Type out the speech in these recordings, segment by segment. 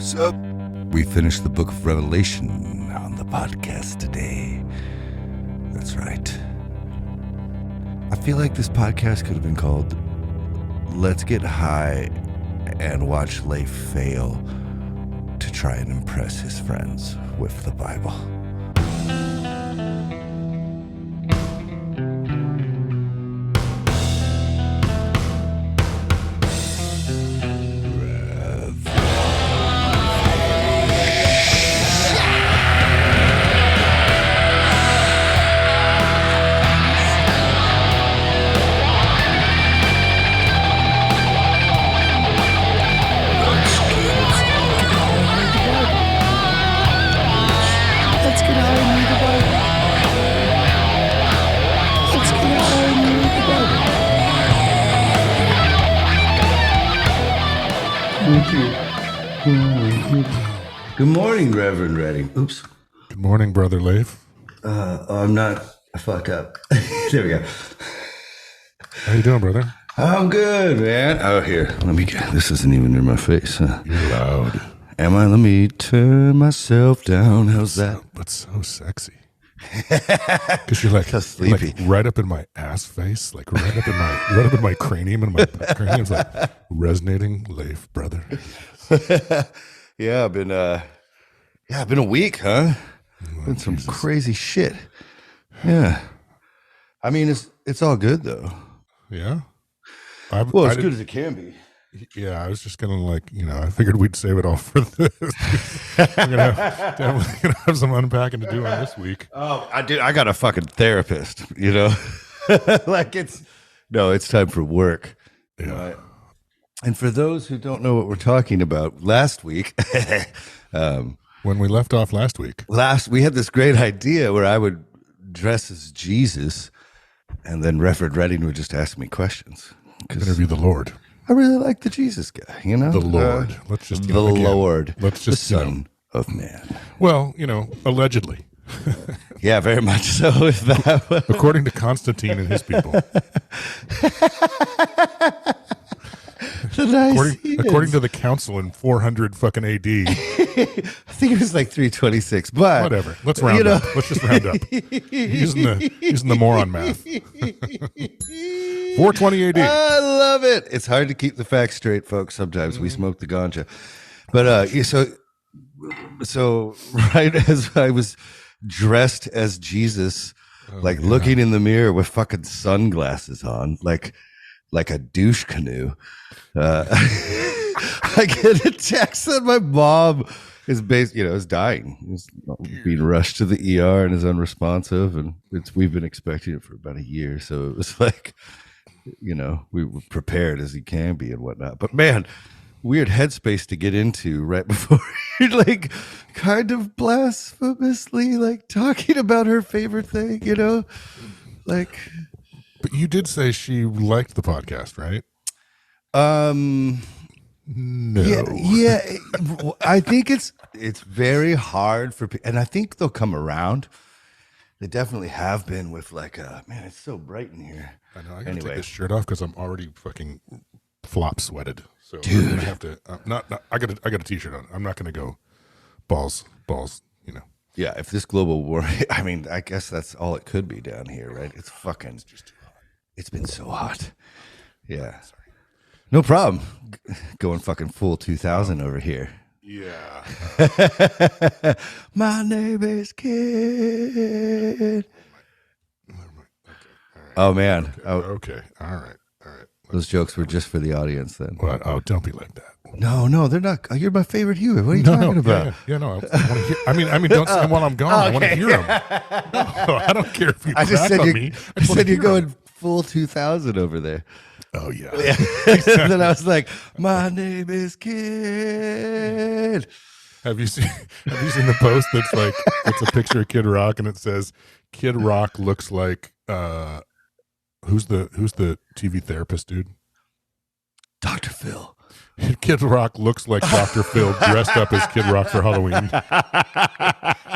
Sup? We finished the book of Revelation on the podcast today. That's right. I feel like this podcast could have been called Let's Get High and Watch Leif Fail to try and impress his friends with the Bible. Good morning, Reverend Redding. Oops. Good morning, Brother Leif. I'm not a fuck up. There we go. How you doing, brother? I'm good, man. Oh, here. Let me get. This isn't even near my face. Huh? You're loud. Am I? Let me turn myself down. How's that? But so sexy. Because you're like, so sleepy. Like right up in my ass face, like right up in my cranium, and my cranium's like resonating. Leif, brother. Yeah, I've been a week, huh? Been some crazy shit. Yeah. I mean, it's all good though. Yeah. As good as it can be. Yeah, I was just gonna I figured we'd save it all for this. We're definitely gonna have some unpacking to do on this week. Oh, I got a fucking therapist, like it's time for work. Yeah. And for those who don't know what we're talking about, last week, when we left off last week, we had this great idea where I would dress as Jesus, and then Reverend Redding would just ask me questions. Interview the Lord. I really like the Jesus guy, The Lord. Let's just the Lord. Let's just the Son of Man. Well, allegedly. Yeah, very much so. According to Constantine and his people. According to the council in 400 fucking AD. I think it was like 326, but whatever. Let's round up. Let's just round up. Using the moron math. 420 AD. I love it. It's hard to keep the facts straight, folks. Sometimes we smoke the ganja, but so right as I was dressed as Jesus, looking in the mirror with fucking sunglasses on, like a douche canoe. I get a text that my mom is dying. He's being rushed to the ER and is unresponsive, and we've been expecting it for about a year. So it was like, we were prepared as he can be and whatnot. But man, weird headspace to get into right before you're kind of blasphemously talking about her favorite thing, But you did say she liked the podcast, right? No. Yeah. I think it's very hard for people, and I think they'll come around. They definitely have been with man, it's so bright in here. I know. I gotta take this shirt off because I'm already fucking flop sweated. So dude, I'm gonna have to. I got a t-shirt on. I'm not gonna go balls. Yeah, if this global war, I mean, I guess that's all it could be down here, right? It's just too hot. It's been so hot. Yeah. Sorry. No problem. Going fucking full 2000 over here. Yeah. My name is Kid. Okay. Oh man. Okay. All right. Those jokes were just for the audience then. Well, don't be like that. No, they're not. You're my favorite human. What are you talking about? Yeah, no. I want to hear. I mean, don't say while I'm gone. Okay. I want to hear them. No, I don't care if you crack on me. I said you're going full 2000 over there. Oh yeah. And then I was like, my name is Kid. Have you seen the post that's it's a picture of Kid Rock and it says Kid Rock looks like who's the TV therapist dude? Dr. Phil. Kid Rock looks like Dr. Phil dressed up as Kid Rock for Halloween.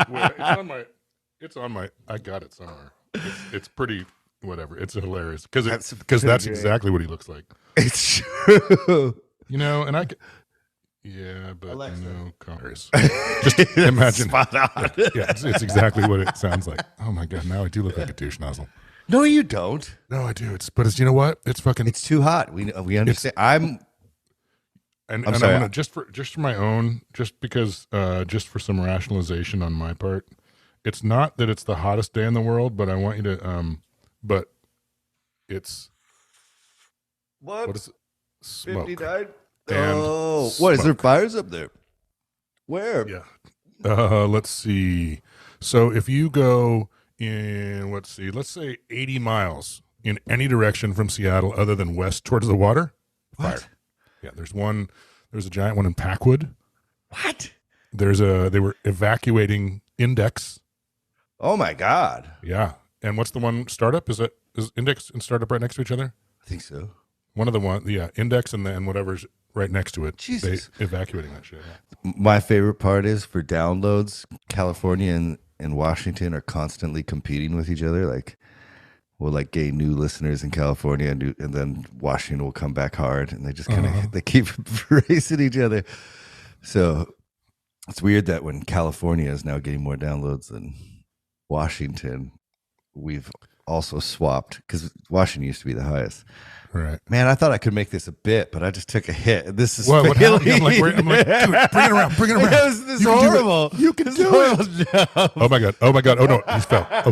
Wait, it's on my I got it somewhere. It's pretty whatever. It's hilarious because that's exactly what he looks like. It's true. And Yeah, but Alexa. no cars. Just imagine. Spot on. Yeah, it's exactly what it sounds like. Oh my god, now I do look like a douche nozzle. No, you don't. No, I do. It's you know what? It's fucking. It's too hot. We understand. I'm And sorry. I'm gonna just for my own, just because, just for some rationalization on my part, it's not that it's the hottest day in the world, but I want you to, but it's what is it? Smoke. 59? And oh, what is there smoke. fires up there? Where? Yeah. Let's see. So if you go in, let's say 80 miles in any direction from Seattle other than west towards the water, fire. What? Yeah, there's a giant one in Packwood. What? They were evacuating Index. Oh my God. Yeah. And what's the one startup? Is Index and startup right next to each other? I think so. One of the one, yeah, Index and then whatever's right next to it. Jesus. They evacuating that shit. Yeah. My favorite part is for downloads, California and Washington are constantly competing with each other. Like, we'll like gain new listeners in California, and then Washington will come back hard, and they just kind of they keep racing each other. So it's weird that when California is now getting more downloads than Washington, we've also swapped because Washington used to be the highest. Right. Man, I thought I could make this a bit, but I just took a hit. This is what failing. happened? I'm like, dude, bring it around. This is horrible. You can do it. No. Oh my god. Oh no, he fell. Oh,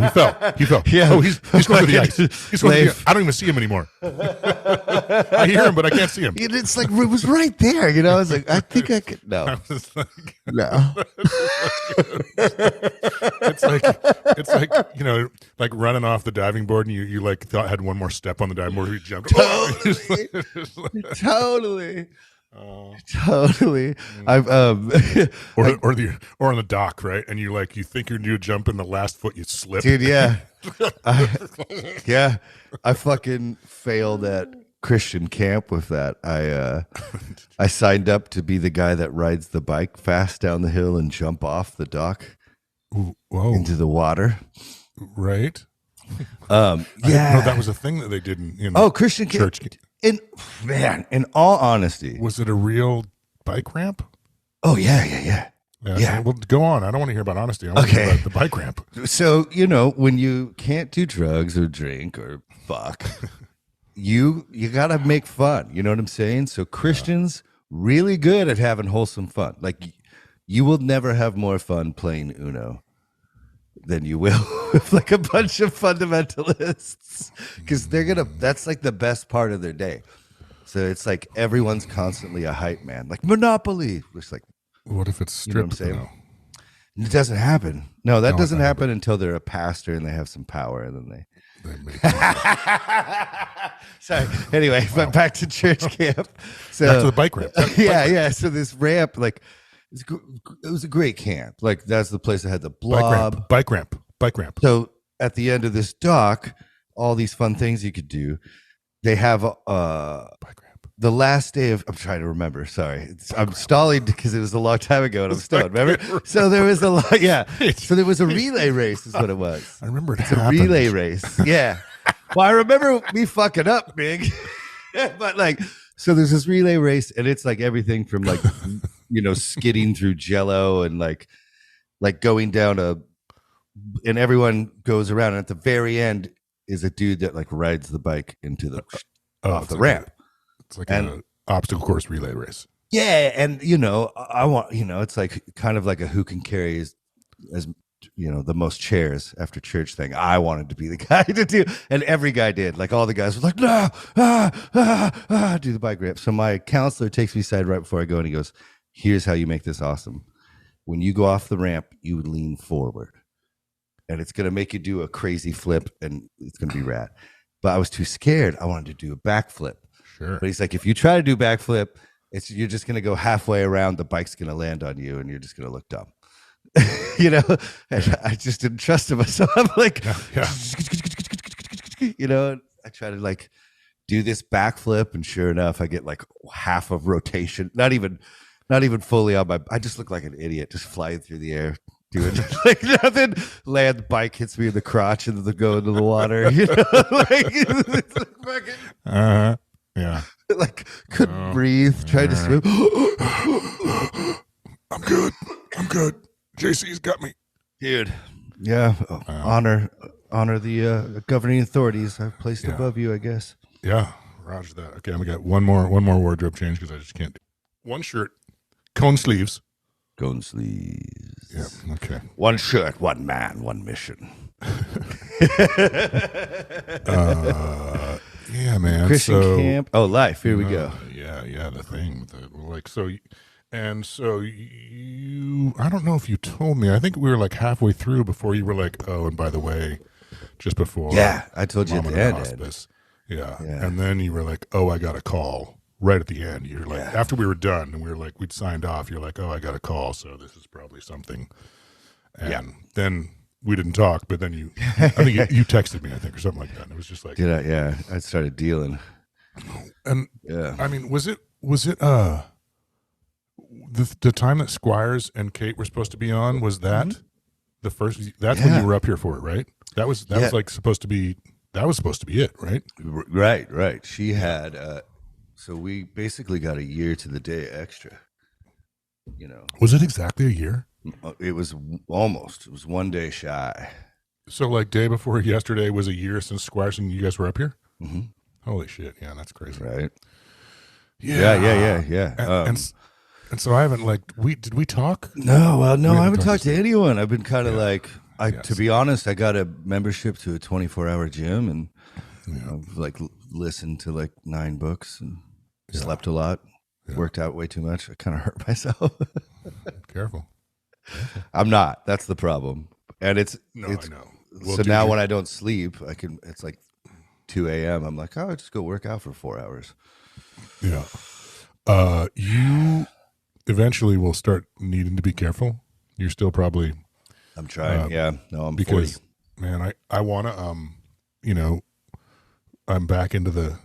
he fell. Yeah. Oh, he's going to the ice. He's going to the ice. I don't even see him anymore. I hear him, but I can't see him. It's like it was right there. I was like, I think I could. No, I was like, no. it's like like running off the diving board, and you like thought had one more step on the diving board, you jumped. Totally. I've or on the dock, right? And you think you're new jump in the last foot, you slip. dude. Yeah, I fucking failed at Christian camp with that. I signed up to be the guy that rides the bike fast down the hill and jump off the dock into the water. Right. Yeah, no, that was a thing that they did in Christian church. In all honesty, Was it a real bike ramp? Oh yeah. Well, go on. I don't want to hear about honesty. I want to hear about the bike ramp. So when you can't do drugs or drink or fuck, you gotta make fun. You know what I'm saying? So Christians really good at having wholesome fun. Like you will never have more fun playing Uno than you will with like a bunch of fundamentalists, because that's like the best part of their day. So it's like everyone's constantly a hype man, like Monopoly. It's like, what if it's stripped? You know what I'm saying? It doesn't happen. No, that doesn't happen until they're a pastor and they have some power, and then Sorry. Anyway, but back to church camp. So back to the bike ramp. Yeah. So this ramp, like, it was a great camp. Like, that's the place that had the blob. Bike ramp. So at the end of this dock, all these fun things you could do. They have bike ramp. The last day of, I'm trying to remember. Sorry, I'm stalling because it was a long time ago and I'm stoned. Remember? So there was So there was a relay race, is what it was. I remember it's a relay race. Yeah. Well, I remember me fucking up big, but like, so there's this relay race, and it's like everything from like, skidding through Jello and like going down and everyone goes around, and at the very end is a dude that like rides the bike into the off the ramp. It's like an obstacle course relay race. Yeah, and I want it's like kind of like a who can carry as the most chairs after church thing. I wanted to be the guy to do, and every guy did. Like all the guys were like, no, do the bike ramp. So my counselor takes me aside right before I go, and he goes, "Here's how you make this awesome. When you go off the ramp, you would lean forward, and it's gonna make you do a crazy flip, and it's gonna be rad." But I was too scared. I wanted to do a backflip. Sure. But he's like, if you try to do backflip, you're just gonna go halfway around. The bike's gonna land on you, and you're just gonna look dumb. And I just didn't trust him. So I'm like, yeah. I try to like do this backflip, and sure enough, I get like half of rotation. Not even fully on I just look like an idiot, just flying through the air, doing like nothing. Land, bike hits me in the crotch, and then go into the water. Yeah. Like couldn't breathe, tried to swim. I'm good. I'm good. JC's got me. Dude. Yeah. Honor the governing authorities I've placed above you, I guess. Yeah. Roger that. Okay, I'm gonna get one more wardrobe change because I just can't do one shirt, cone sleeves. Cone sleeves. Yeah. Okay. One shirt, one man, one mission. Yeah, man. Christian camp. Oh, life. Here we go. Yeah. The thing, like so, and so you. I don't know if you told me. I think we were like halfway through before you were like, oh, and by the way, just before. Yeah, I told you at the end. Hospice. Yeah, and then you were like, oh, I got a call right at the end. You're like, after we were done and we were like, we'd signed off. You're like, oh, I got a call, so this is probably something. And then we didn't talk, but then I think you texted me, I think, or something like that. And it was just like, I started dealing. And I mean, was it the time that Squires and Kate were supposed to be on? Was that the first? That's when you were up here for it, right? That was like supposed to be. That was supposed to be it, right? Right. She had. So we basically got a year to the day extra. You know, was it exactly a year? It was almost. It was 1 day shy. So, like, day before yesterday was a year since Squires and you guys were up here. Mm-hmm. Holy shit! Yeah, that's crazy. Right? Yeah. And so I haven't did we talk? No, I haven't talked to anyone. I've been kind of to be honest, I got a membership to a 24-hour gym and I've listened to like 9 books and slept a lot, worked out way too much. I kind of hurt myself. Careful. I'm not. That's the problem. And it's I know. Well, so now when I don't sleep, it's like 2 a.m. I'm like, I'll just go work out for 4 hours. Yeah. You eventually will start needing to be careful. You're still probably. I'm trying. I'm because 40. Man, I want to I'm back into the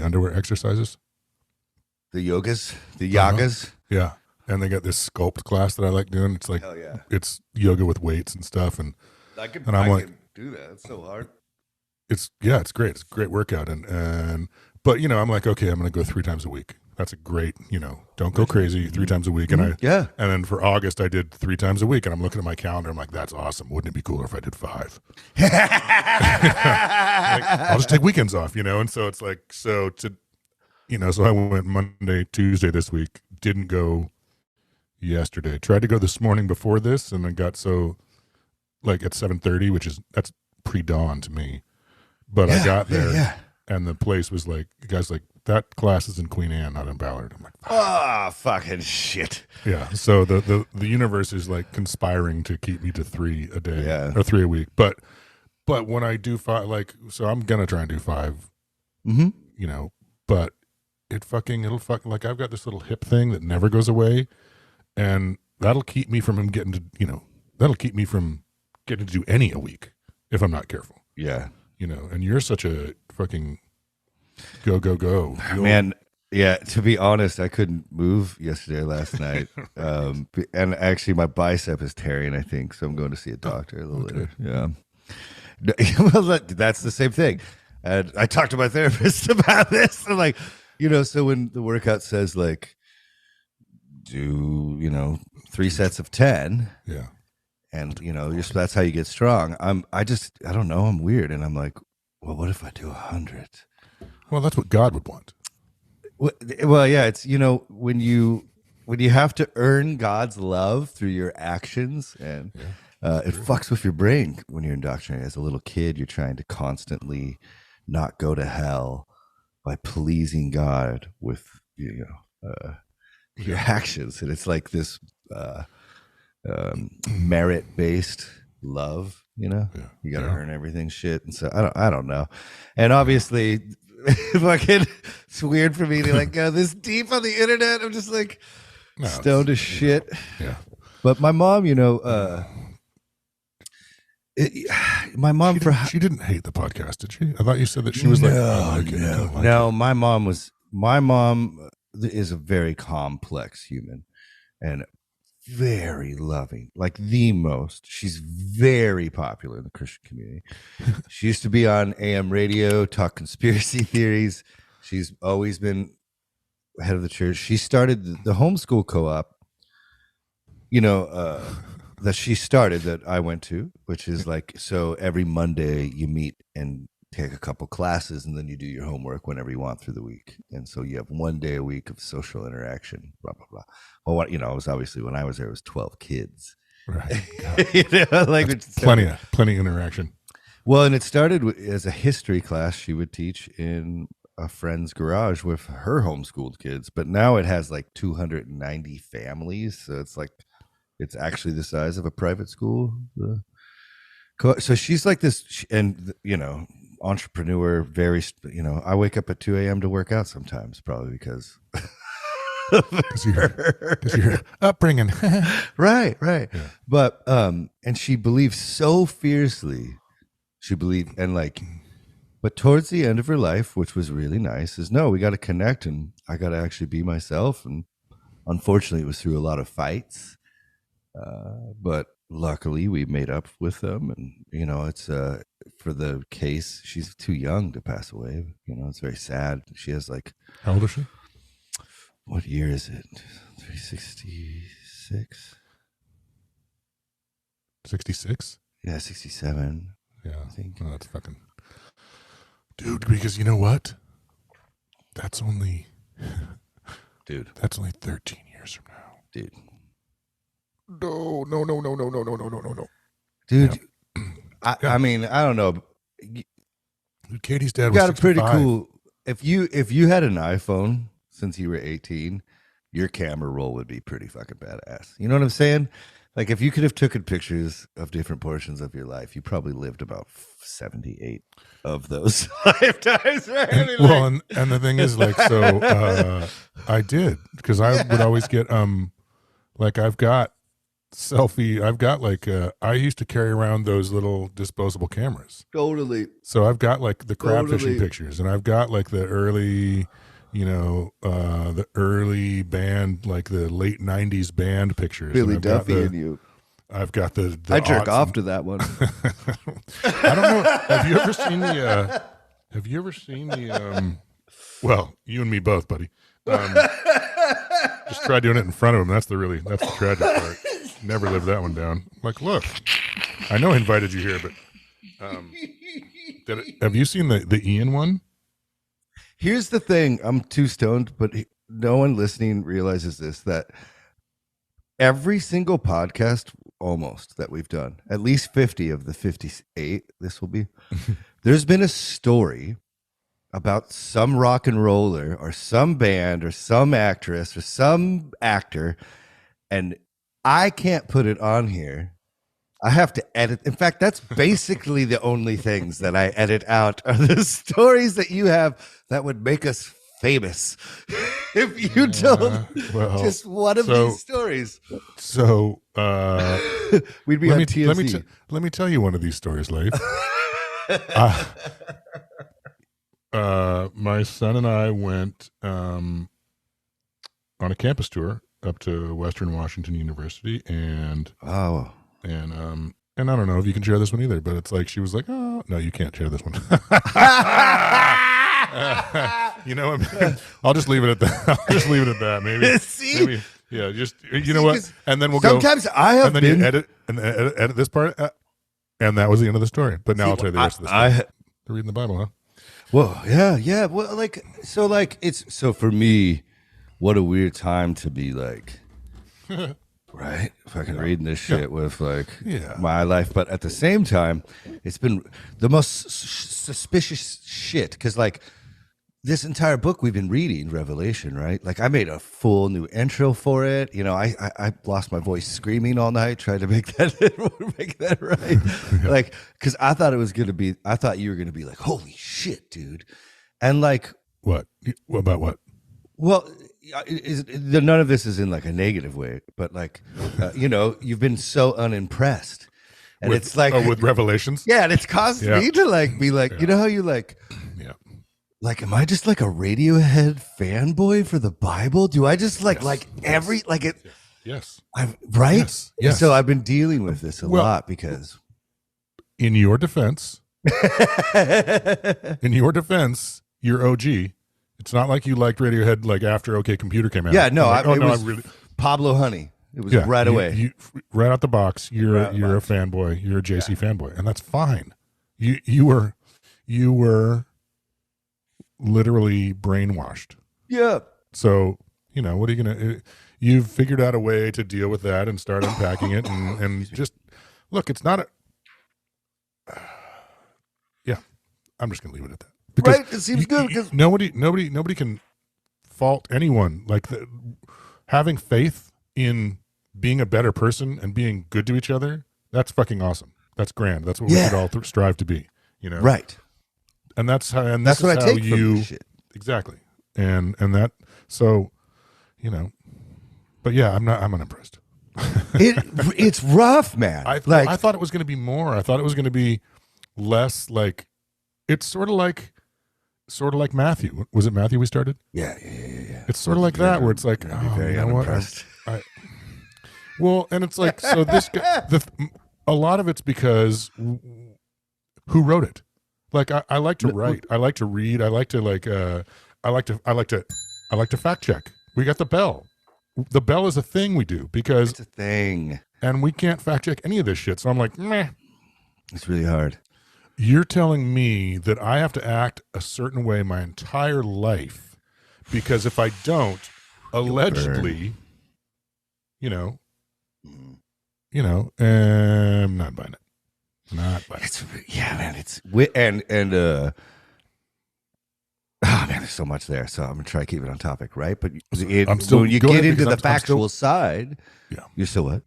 underwear exercises. The yogas, the yagas. Yeah. And they got this sculpt class that I like doing. It's like, it's yoga with weights and stuff. And I can do that. It's so hard. It's great. It's a great workout. But I'm like, okay, I'm going to go 3 times a week. That's a great, don't go crazy 3 times a week. And and then for August, I did 3 times a week and I'm looking at my calendar. I'm like, that's awesome. Wouldn't it be cooler if I did 5? I'll just take weekends off, and so it's like, so I went Monday, Tuesday this week, didn't go yesterday. Tried to go this morning before this, and I got at 7:30, that's pre-dawn to me. But I got there, and the place was like, the guy's like, that class is in Queen Anne, not in Ballard. I'm like, oh, fucking shit. Yeah. So the universe is like conspiring to keep me to 3 a day, or 3 a week. But when I do 5, so I'm gonna try and do 5. But it'll like I've got this little hip thing that never goes away. And that'll keep me from getting to do any a week if I'm not careful. Yeah. And you're such a fucking go. Man, yeah, to be honest, I couldn't move yesterday, last night. And actually my bicep is tearing, I think. So I'm going to see a doctor a little later. Yeah. Well, that's the same thing. And I talked to my therapist about this. I'm like, so when the workout says like, do 3 sets of 10, and that's how you get strong. I don't know, I'm weird, and I'm like, well, what if I do 100? Well, that's what God would want. Well, yeah, it's when you have to earn God's love through your actions, and it fucks with your brain when you're indoctrinated. As a little kid, you're trying to constantly not go to hell by pleasing God with your actions, and it's like this merit-based love. You got to earn everything, shit. And so I don't know, and obviously, fucking, it's weird for me to go this deep on the internet. I'm just like stoned as shit. Yeah, but my mom, my mom she didn't hate the podcast, did she? I thought you said that she was no. My mom is a very complex human and very loving, like the most. She's very popular in the Christian community. She used to be on AM radio, talk conspiracy theories. She's always been head of the church. She started the homeschool co-op, that she started that I went to, which is like, so every Monday you meet and take a couple classes and then you do your homework whenever you want through the week. And so you have 1 day a week of social interaction, blah, blah, blah. Well, it was obviously when I was there, it was 12 kids. Right. Like plenty interaction. Well, and it started as a history class she would teach in a friend's garage with her homeschooled kids, but now it has like 290 families, so it's actually the size of a private school. So she's like this, and entrepreneur. Very, I wake up at 2 a.m. to work out sometimes, probably because your upbringing. right. Yeah. But and she believes so fiercely. She believed, and like, but towards the end of her life, which was really nice, is no, we got to connect, and I got to actually be myself. And unfortunately, it was through a lot of fights, but luckily we made up with them. And it's for the case, she's too young to pass away. It's very sad. She has like, how old is she? What year is it? 366. 66. Yeah, 67. Yeah, I think. Oh, that's fucking dude. Because you know what? That's only 13 years from now, dude. No. Dude, yeah. I mean, I don't know. Dude, Katie's dad was got a 65. pretty cool. If you had an iPhone since you were 18, your camera roll would be pretty fucking badass. You know what I'm saying? Like if you could have taken pictures of different portions of your life, you probably lived about 78 of those lifetimes, right? I mean, and the thing is, like, so I did, because I would always get like I've got like I used to carry around those little disposable cameras. Totally. So I've got like the crab fishing pictures, and I've got like the early, the early band, like the late 90s band pictures. Billy Duffy and you. I've got the I jerk off to that one. I don't know. Have you ever seen the well, you and me both, buddy. Just try doing it in front of him. That's the tragic part. Never lived that one down. Like, look, I know I invited you here, but have you seen the Ian one? Here's the thing. I'm too stoned, but no one listening realizes this, that every single podcast almost that we've done, at least 50 of the 58, this will be, there's been a story about some rock and roller or some band or some actress or some actor, and I can't put it on here. I have to edit. In fact, that's basically the only things that I edit out are the stories that you have that would make us famous. If you told just one of these stories. So we'd be on TMZ. Let me tell you one of these stories, Leif. My son and I went on a campus tour up to Western Washington University, and and I don't know if you can share this one either, but it's like she was like, "Oh no, you can't share this one." You know what I mean? I'll just leave it at that. I'll just leave it at that. Maybe yeah. Just know what? And then we'll sometimes go. I have and then been you edit this part, and that was the end of the story. But now I'll tell you the rest of the story. They're reading the Bible, huh? Well, yeah. Well, it's so for me, what a weird time to be like, right? Fucking reading this shit with my life, but at the same time, it's been the most suspicious shit because like this entire book we've been reading, Revelation, right? Like I made a full new intro for it. I lost my voice screaming all night, trying to make that right. Like, because I thought you were gonna be like, holy shit, dude, and like what about what? Well, none of this is in like a negative way, but like, you've been so unimpressed, and it's like with Revelations, yeah, and it's caused me to like be like, you know how you like. Like, am I just like a Radiohead fanboy for the Bible? Do I just like every like it? Yes. Right? Yes. So I've been dealing with this a lot because in your defense, your OG, It's not like you liked Radiohead like after OK Computer came out. Yeah, no, like, it was Pablo Honey. It was right away. Right out the box, you're a fanboy. You're a JC fanboy, and that's fine. You were literally brainwashed. Yeah. So, what are you gonna? You've figured out a way to deal with that and start unpacking it, and just look. It's not a. Yeah, I'm just gonna leave it at that. Because right, it seems good because nobody can fault anyone. Like having faith in being a better person and being good to each other. That's fucking awesome. That's grand. That's what we should all strive to be. Right. And that's how. And that's what I take from this shit. Exactly. And that. So, But yeah, I'm unimpressed. It's rough, man. I thought it was going to be more. I thought it was going to be less like. It's sort of like Matthew. Was it Matthew we started? Yeah. It's sort of like that, where it's like, very unimpressed. Well, and it's like, so this guy, a lot of it's because who wrote it? Like, I like to write, I like to read, I like to fact check. We got the bell. The bell is a thing we do because it's a thing, and we can't fact check any of this shit. So I'm like, meh. It's really hard. You're telling me that I have to act a certain way my entire life because if I don't, allegedly, I'm not buying it. Not buying it. Man. There's so much there. So I'm gonna try to keep it on topic, right? But when you get into the factual side, you're still what?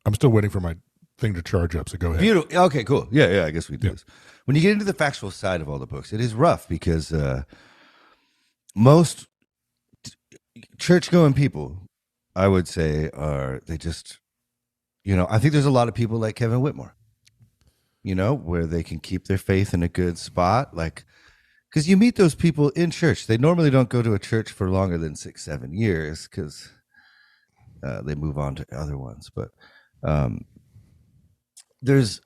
I'm still waiting for my thing to charge up. So go ahead. Beautiful. Okay, cool. Yeah. I guess we do this. When you get into the factual side of all the books, it is rough because most church-going people, I would say, they just, I think there's a lot of people like Kevin Whitmore, where they can keep their faith in a good spot. Like, because you meet those people in church. They normally don't go to a church for longer than 6-7 years because they move on to other ones. But there's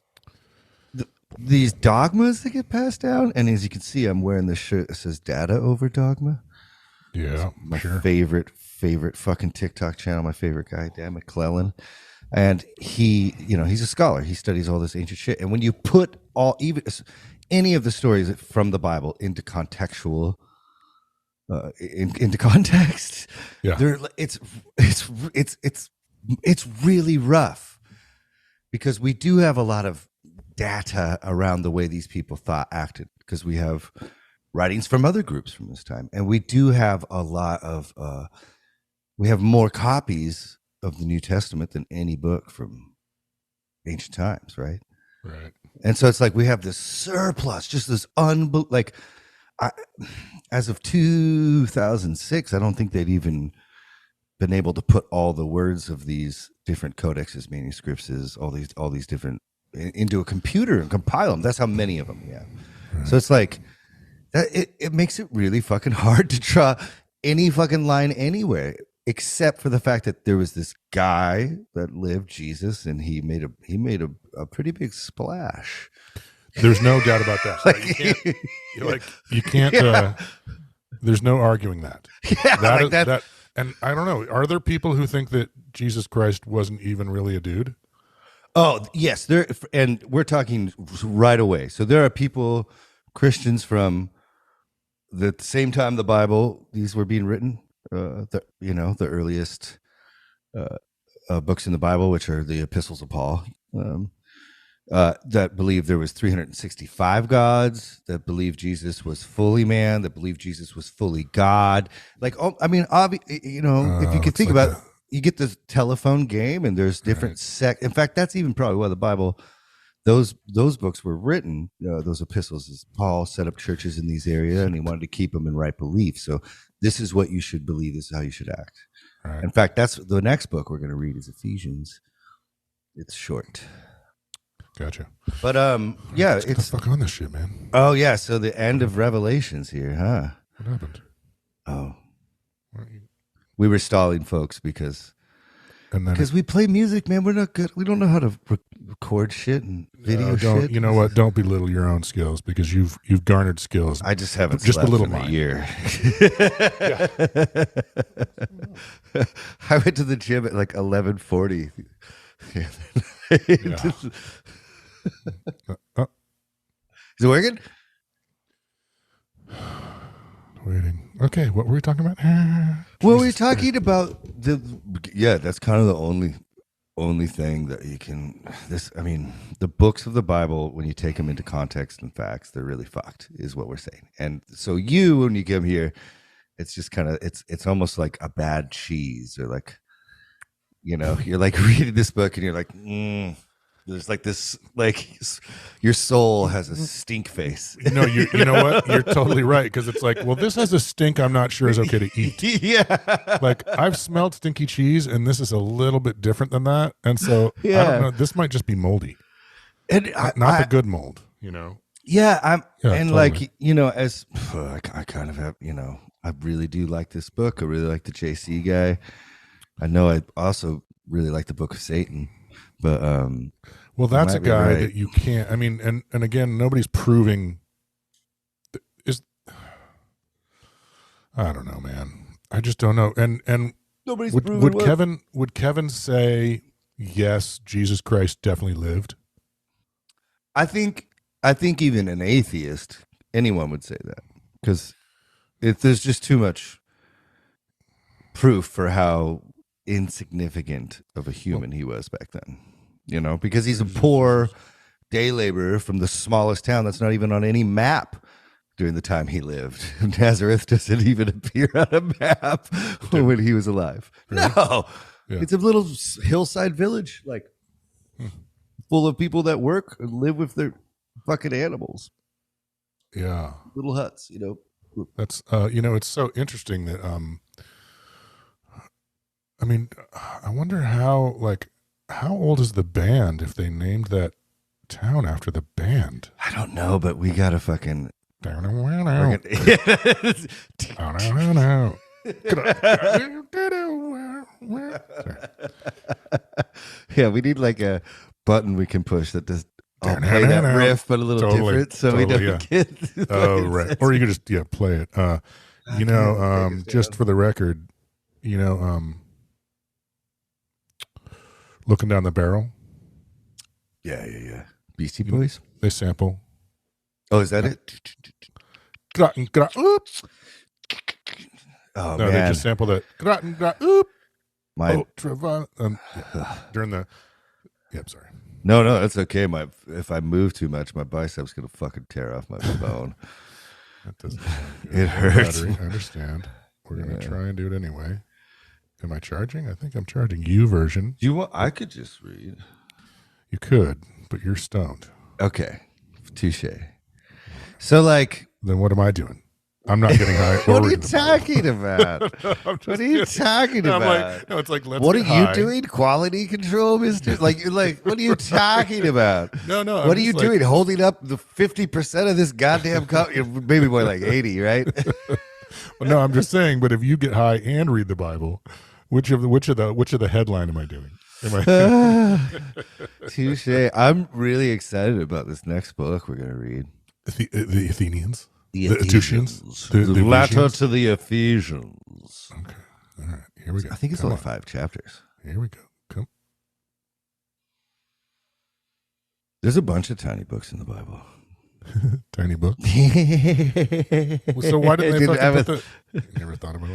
these dogmas that get passed down, and as you can see, I'm wearing this shirt that says "Data over Dogma." Yeah, it's my favorite fucking TikTok channel. My favorite guy, Dan McClellan, and he's a scholar. He studies all this ancient shit, and when you put any of the stories from the Bible into contextual, into context, it's really rough because we do have a lot of data around the way these people acted because we have writings from other groups from this time, and we do have a lot of we have more copies of the New Testament than any book from ancient times, right? And so it's like we have this surplus, just this as of 2006, I don't think they'd even been able to put all the words of these different codexes, manuscripts, all these different into a computer and compile them. That's how many of them we have. Right. So it's like that. It makes it really fucking hard to draw any fucking line anywhere, except for the fact that there was this guy that lived, Jesus, and he made a pretty big splash. There's no doubt about that. You can't. There's no arguing that. Yeah, that. And I don't know. Are there people who think that Jesus Christ wasn't even really a dude? Oh, yes. And we're talking right away. So there are people, Christians from the same time the Bible, these were being written, the earliest books in the Bible, which are the epistles of Paul, that believe there was 365 gods, that believe Jesus was fully man, that believe Jesus was fully God. Like, if you could think about it, you get the telephone game, and there's different In fact, that's even probably why the Bible, those books were written. Those epistles, as Paul set up churches in these areas, and he wanted to keep them in right belief. So this is what you should believe. This is how you should act. Right. In fact, that's the next book we're going to read is Ephesians. It's short. Gotcha. But Let's get the fuck on this shit, man. Oh yeah. So the end of Revelations here, huh? What happened? Oh. We were stalling folks because and then Because we play music, man. We're not good. We don't know how to record shit and video don't shit. you know what? Don't belittle your own skills because you've garnered skills. I just haven't just slept a little in mine. a year. I went to the gym at like 11:40. Yeah. Is it working? Waiting. Okay, what were we talking about? Well, we're talking about that's kind of the only thing that you can the books of the Bible, when you take them into context and facts, they're really fucked, is what we're saying. And so when you come here, it's just kind of it's almost like a bad cheese, or like, you're like reading this book and you're like, there's like this, like, your soul has a stink face. You know what? You're totally right, because it's like, well, this has a stink I'm not sure is okay to eat. Yeah. Like, I've smelled stinky cheese, and this is a little bit different than that. And so, I don't know. This might just be moldy. And not the good mold, Yeah, totally. like, as I kind of have, I really do like this book. I really like the JC guy. I know I also really like the Book of Satan. But well, that's a guy that you can't. I mean, and again, nobody's proving. I don't know, man. I just don't know. And nobody's would Kevin say yes? Jesus Christ definitely lived. I think even an atheist, anyone would say that, because there's just too much proof for how insignificant of a human he was back then. Because he's a poor day laborer from the smallest town that's not even on any map during the time he lived. Nazareth doesn't even appear on a map when he was alive. Really? No. Yeah. It's a little hillside village, like, full of people that work and live with their fucking animals. Yeah. Little huts, That's, it's so interesting that, I mean, I wonder how old is the band if they named that town after the band? I don't know, but we gotta fucking. Yeah, we need like a button we can push that does play that riff, but a little different, so we don't get. Oh, right. Or you could just play it. Just for the record, Looking Down the Barrel. Yeah. Beastie Boys. They sample. Oh, is that it? Oops. Oh, no, man. they just sample that. Oop. My during the. Yep, sorry. No, that's okay. If I move too much, my bicep's gonna fucking tear off my bone. That doesn't. It hurts. I understand. We're gonna try and do it anyway. Am I charging? I think I'm charging. U version. I could just read. You could, but you're stoned. Okay, touche. So, like, then what am I doing? I'm not getting high. What are you talking about? What are you talking about? Like, no, it's like, let's what are high. you doing? Quality control, mister? Like, what are you talking about? No. What are you doing? Holding up the 50% of this goddamn maybe more like 80, right? Well, no, I'm just saying. But if you get high and read the Bible, which of the headline am I doing? Touche. I'm really excited about this next book we're gonna read. The Athenians. The Ephesians. The letter to the Ephesians. Okay. All right. Here we go. I think it's only 5 chapters. Here we go. Come. There's a bunch of tiny books in the Bible. Tiny book. So why didn't they put the? You never thought about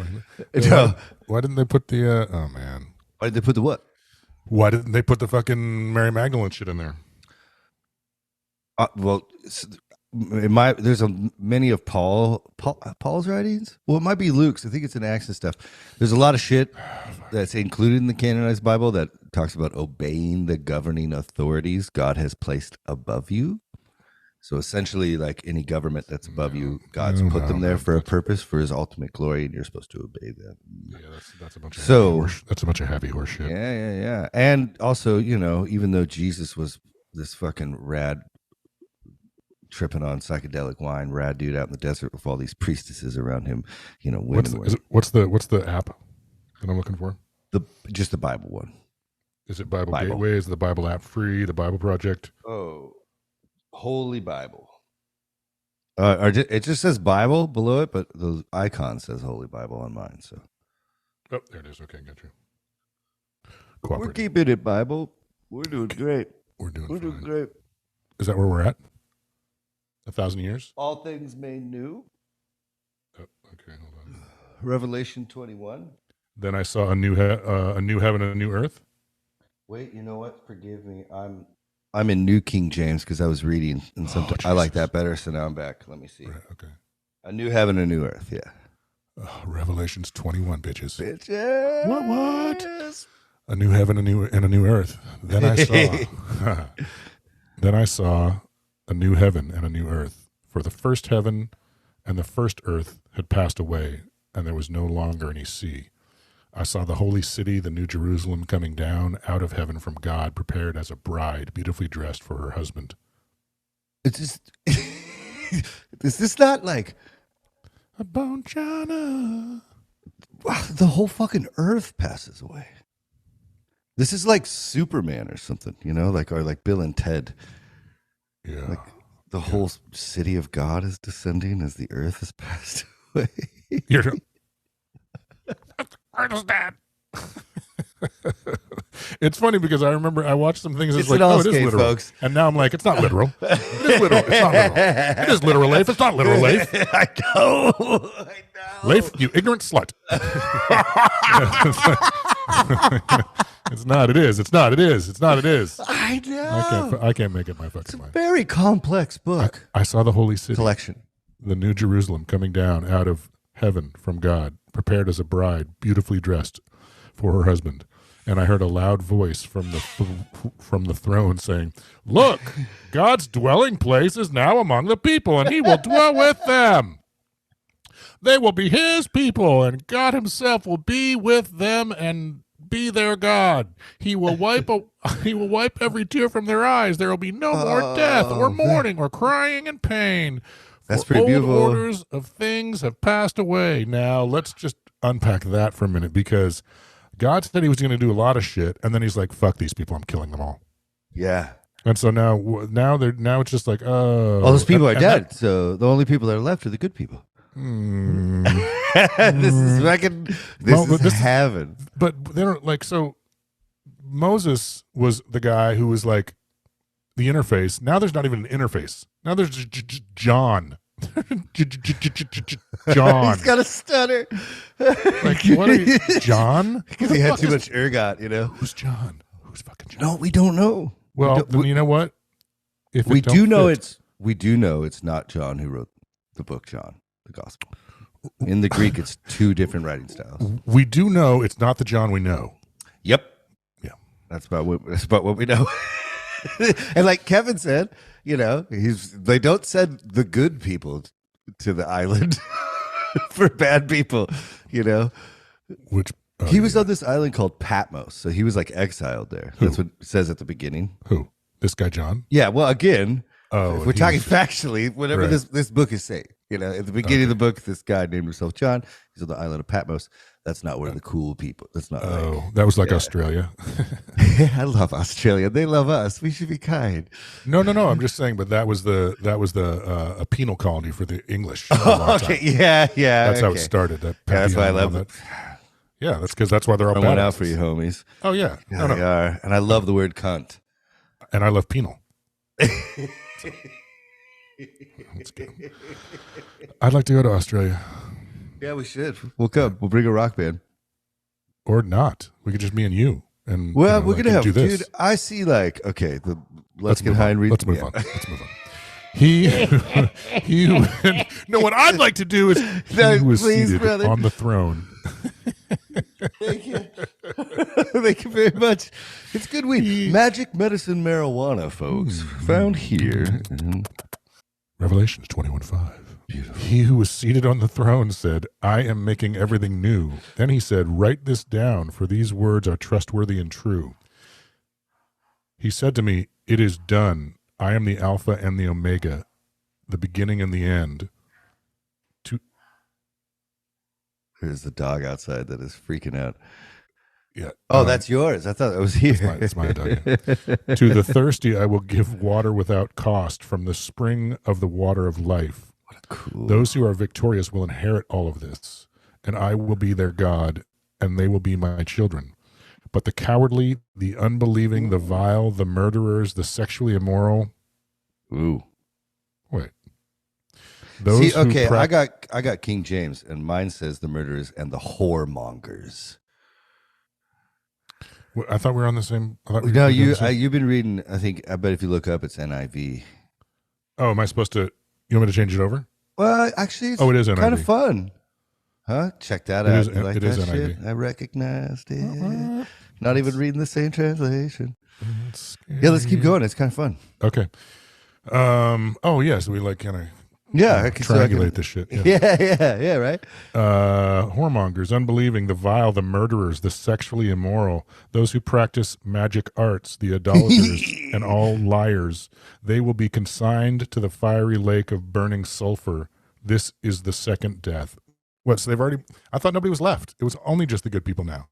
it. No. Why didn't they put the? Oh man. Why did they put the what? Why didn't they put the fucking Mary Magdalene shit in there? Well, there's many of Paul's writings. Well, it might be Luke's. I think it's in Acts and stuff. There's a lot of shit that's included in the canonized Bible that talks about obeying the governing authorities God has placed above you. So essentially, like any government that's above you, God's put them there for a purpose, for His ultimate glory, and you're supposed to obey them. Yeah, that's a bunch of that's a bunch of heavy horse shit. Yeah. And also, even though Jesus was this fucking rad, tripping on psychedelic wine, rad dude out in the desert with all these priestesses around him, women. What's the app that I'm looking for? Just the Bible one. Is it Bible Bible. Gateway? Is the Bible app free? The Bible Project? Oh, Holy Bible. It just says Bible below it, but the icon says Holy Bible on mine. So Oh, there it is. Okay, got you. we're keeping it Bible. We're doing great. We're doing fine. Great. Is that where we're at? 1,000 years? All things made new. Oh, okay, hold on. Revelation 21. Then I saw a new heaven and a new earth. Wait, you know what? Forgive me. I'm in New King James because I was reading, and sometimes I like that better. So now I'm back. Let me see. Right, okay. A new heaven, a new earth. Yeah. Revelations 21, bitches. Bitches. What? A new heaven, and a new earth. Then I saw a new heaven and a new earth. For the first heaven and the first earth had passed away, and there was no longer any sea. I saw the holy city, the new Jerusalem, coming down out of heaven from God, prepared as a bride, beautifully dressed for her husband. It's just, is this not like a bonchana? Wow, the whole fucking earth passes away. This is like Superman or something, you know, or like Bill and Ted. Yeah. Like the whole city of God is descending as the earth has passed away. Earth is dead. It's funny because I remember I watched some things. It's like, it is literal, folks. And now I'm like, it's not literal. It is literal. It's not literal. It is literal, Leif. It's not literal, Leif. I know. Leif, you ignorant slut. It's not. It is. It's not. It is. It's not. It is. I know. I can't make it my fucking mind. Very complex book. I saw the holy city collection, the new Jerusalem, coming down out of heaven from God, prepared as a bride, beautifully dressed for her husband. And I heard a loud voice from the throne saying, "Look, God's dwelling place is now among the people, and he will dwell with them. They will be his people, and God himself will be with them and be their God. He will wipe every tear from their eyes. There will be no more death or mourning or crying and pain. That's pretty beautiful. Old orders of things have passed away." Now, let's just unpack that for a minute, because God said he was going to do a lot of shit, and then he's like, "Fuck these people! I'm killing them all." Yeah. And so now it's just like, oh, all those people are dead. So the only people that are left are the good people. This is fucking. This is heaven. But they don't like. So Moses was the guy who was like the interface. Now there's not even an interface. Now there's John. John. He's got a stutter. Like, what are you, John? Because he had too much ergot, you know. Who's John? Who's fucking John? No, we don't know. Well, then you know what? If we do know it's not John who wrote the book John, the Gospel. In the Greek, it's two different writing styles. We do know it's not the John we know. Yep. Yeah. That's about what we know. And like Kevin said, you know, they don't send the good people to the island for bad people, you know. Which he was on this island called Patmos, so he was like exiled there. Who? That's what it says at the beginning. Who? This guy John? Yeah. Well, again, if we're talking factually, whatever right. this book is saying. You know, at the beginning of the book, this guy named himself John. He's on the island of Patmos. That's not where the cool people. That's not. That was like Australia. I love Australia. They love us. We should be kind. No. I'm just saying, but that was a penal colony for the English. Okay, yeah. That's how it started. That's why I love it. Yeah, that's why they're all I bad. went out for you, homies. Oh yeah, They are, and I love the word cunt. And I love penal. Let's go. I'd like to go to Australia. Yeah, we should. We'll come. We'll bring a rock band, or not. We could just me and you. And well, we're gonna have. do this. Dude, I see. Like, okay, let's get high and read. Let's move on. Let's move on. No, what I'd like to do is he was seated on the throne. Thank you. Thank you very much. It's good weed. Magic medicine marijuana, folks. Found here. Revelations 21:5. Beautiful. He who was seated on the throne said, "I am making everything new." Then he said, "Write this down, for these words are trustworthy and true." He said to me, "It is done. I am the Alpha and the Omega, the beginning and the end." There's the dog outside that is freaking out. Yeah. Oh, that's yours. I thought it was here. It's my dog. Yeah. To the thirsty, I will give water without cost from the spring of the water of life. Cool. Those who are victorious will inherit all of this, and I will be their God, and they will be my children. But the cowardly, the unbelieving, the vile, the murderers, the sexually immoral. Ooh. Wait. See, okay, I got King James, and mine says the murderers and the whoremongers. I thought we were on the same. No, you've been reading. I bet if you look up, it's NIV. Oh, am I supposed to? You want me to change it over? Well, actually, it is NIV. Kind of fun, huh? Check that out. It is NIV. Shit? I recognized it. Not even reading the same translation. Yeah, let's keep going. It's kind of fun. Okay. Oh yeah, so we like kind of. Yeah, triangulate this shit. Yeah, right. Whoremongers, unbelieving, the vile, the murderers, the sexually immoral, those who practice magic arts, the idolaters, and all liars, they will be consigned to the fiery lake of burning sulfur. This is the second death. What? So they've already. I thought nobody was left. It was only just the good people now.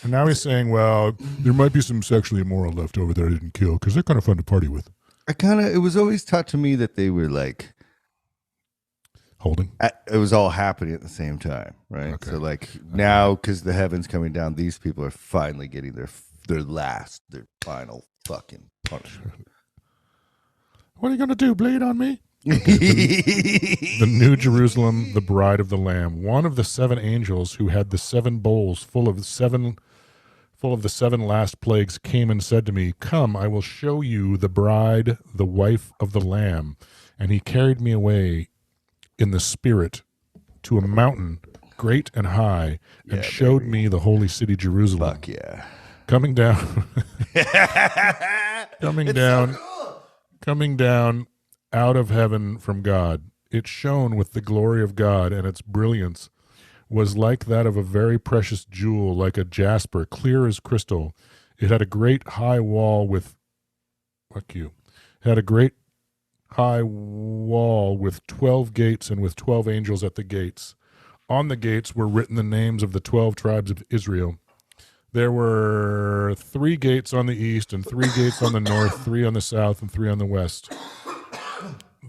And now he's saying, well, there might be some sexually immoral left over there I didn't kill because they're kind of fun to party with. It was always taught to me that they were like. Holding. It was all happening at the same time, right? Okay. So like now, because the heaven's coming down, these people are finally getting their final fucking punishment. What are you going to do, bleed on me? The New Jerusalem, the bride of the Lamb. One of the 7 angels who had the 7 bowls full of the 7 last plagues came and said to me, "Come, I will show you the bride, the wife of the Lamb." And he carried me away in the spirit to a mountain great and high, and showed me the holy city Jerusalem. Fuck yeah. Coming down coming down out of heaven from God. It shone with the glory of God, and its brilliance was like that of a very precious jewel, like a jasper, clear as crystal. It had a great high wall with high wall with 12 gates, and with 12 angels at the gates. On the gates were written the names of the 12 tribes of Israel. There were 3 gates on the east, and 3 gates on the north, 3 on the south, and 3 on the west.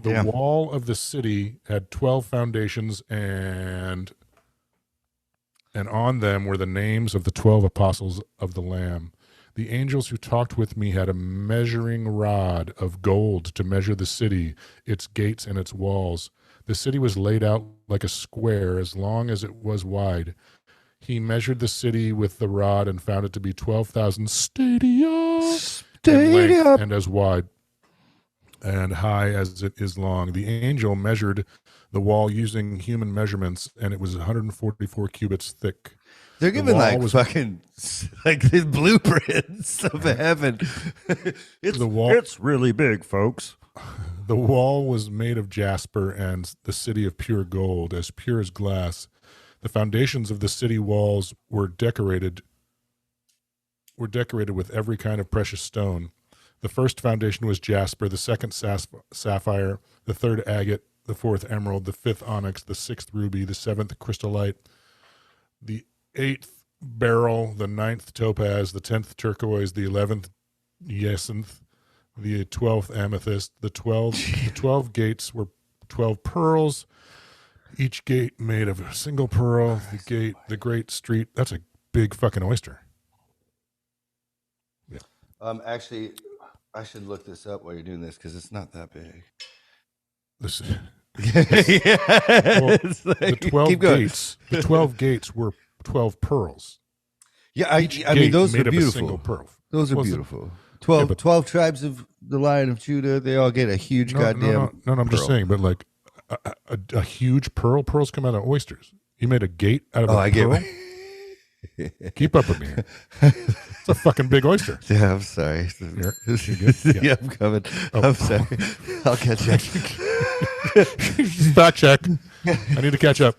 The wall of the city had 12 foundations, and on them were the names of the 12 apostles of the Lamb. The angels who talked with me had a measuring rod of gold to measure the city, its gates and its walls. The city was laid out like a square, as long as it was wide. He measured the city with the rod and found it to be 12,000 stadia in length and as wide and high as it is long. The angel measured the wall using human measurements, and it was 144 cubits thick. They're giving fucking these blueprints of heaven. It's really big, folks. The wall was made of jasper, and the city of pure gold, as pure as glass. The foundations of the city walls were decorated with every kind of precious stone. The first foundation was jasper, the second sapphire, the third agate, the fourth emerald, the fifth onyx, the sixth ruby, the seventh chrysolite, the 8th beryl, the 9th topaz, the 10th turquoise, the 11th jacinth, the 12th amethyst. The 12 gates were 12 pearls, each gate made of a single pearl. The great street. That's a big fucking oyster. Yeah. Actually, I should look this up while you're doing this because it's not that big. Listen. Well, the 12 gates were 12 pearls. Yeah, I mean those are beautiful. Those are beautiful. 12 tribes of the Lion of Judah. They all get a huge goddamn. No, I'm just saying, but like a huge pearl. Pearls come out of oysters. You made a gate out of a pearl. Keep up with me here. It's a fucking big oyster. Yeah, I'm sorry. You're good? Yeah, I'm coming. I'm sorry. I'll catch up. Fact check. I need to catch up.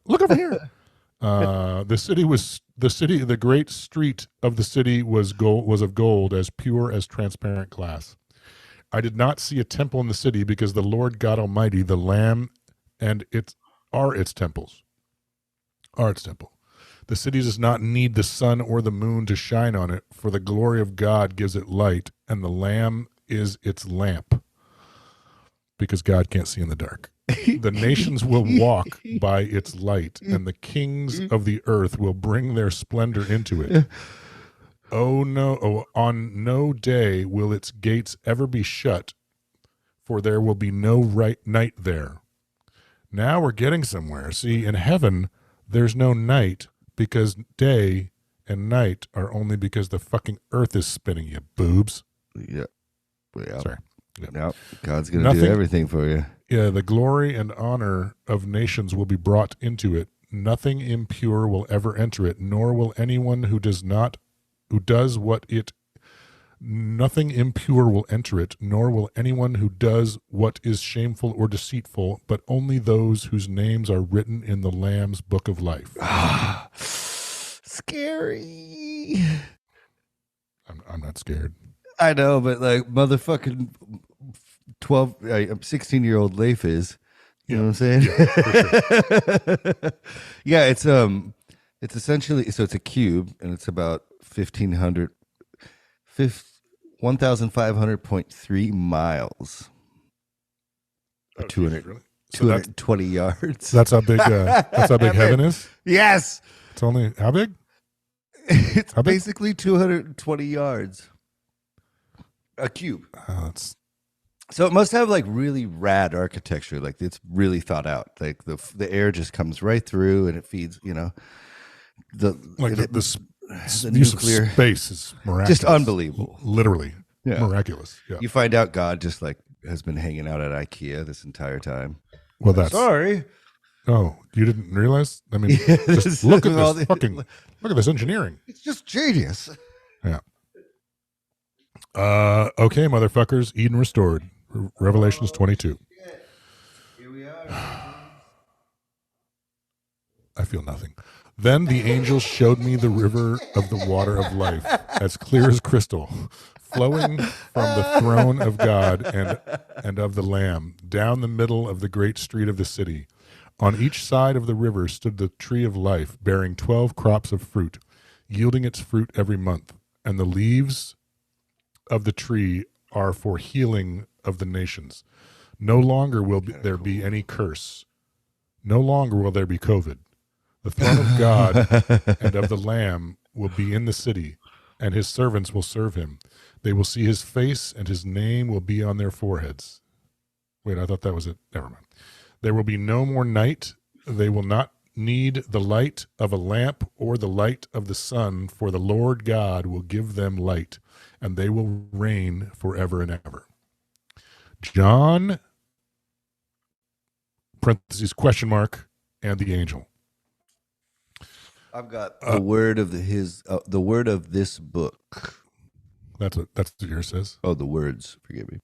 Look over here. The great street of the city was of gold, as pure as transparent glass. I did not see a temple in the city, because the Lord God Almighty, the Lamb, and its temples. The city does not need the sun or the moon to shine on it, for the glory of God gives it light, and the Lamb is its lamp, because God can't see in the dark. The nations will walk by its light, and the kings of the earth will bring their splendor into it. On no day will its gates ever be shut, for there will be no night there. Now we're getting somewhere. See, in heaven, there's no night, because day and night are only because the fucking earth is spinning, you boobs. Yeah. Sorry. Yep. God's going to do everything for you. Yeah, the glory and honor of nations will be brought into it. Nothing impure will ever enter it, nor will anyone nothing impure will enter it, nor will anyone who does what is shameful or deceitful, but only those whose names are written in the Lamb's book of life. Scary. I'm not scared. I know, but like motherfucking 16-year-old Leif is. You know what I'm saying? Yeah, it's essentially, so it's a cube, and it's about 1,500.3 miles. Oh, 220 yards. That's how big heaven is? Yes. It's only, how big? It's basically 220 yards. A cube. So it must have like really rad architecture. Like it's really thought out. Like the air just comes right through and it feeds, the nuclear space is miraculous. Just unbelievable. Literally. Yeah. Miraculous. Yeah. You find out God just like has been hanging out at IKEA this entire time. Well, that's sorry. Oh, you didn't realize? I mean, just look at this look at this engineering. It's just genius. Yeah. Okay, motherfuckers. Eden restored. Revelations 22. Here we are. I feel nothing. Then the angel showed me the river of the water of life, as clear as crystal, flowing from the throne of God and of the Lamb, down the middle of the great street of the city. On each side of the river stood the tree of life, bearing 12 crops of fruit, yielding its fruit every month. And the leaves of the tree are for healing of the nations. No longer will there be any curse. No longer will there be COVID. The throne of God and of the Lamb will be in the city, and his servants will serve him. They will see his face, and his name will be on their foreheads. Wait, I thought that was it. Never mind. There will be no more night. They will not need the light of a lamp or the light of the sun, for the Lord God will give them light, and they will reign forever and ever. John, parentheses, question mark, and the angel. I've got the word of the word of this book. That's what yours says. Oh, the words. Forgive me.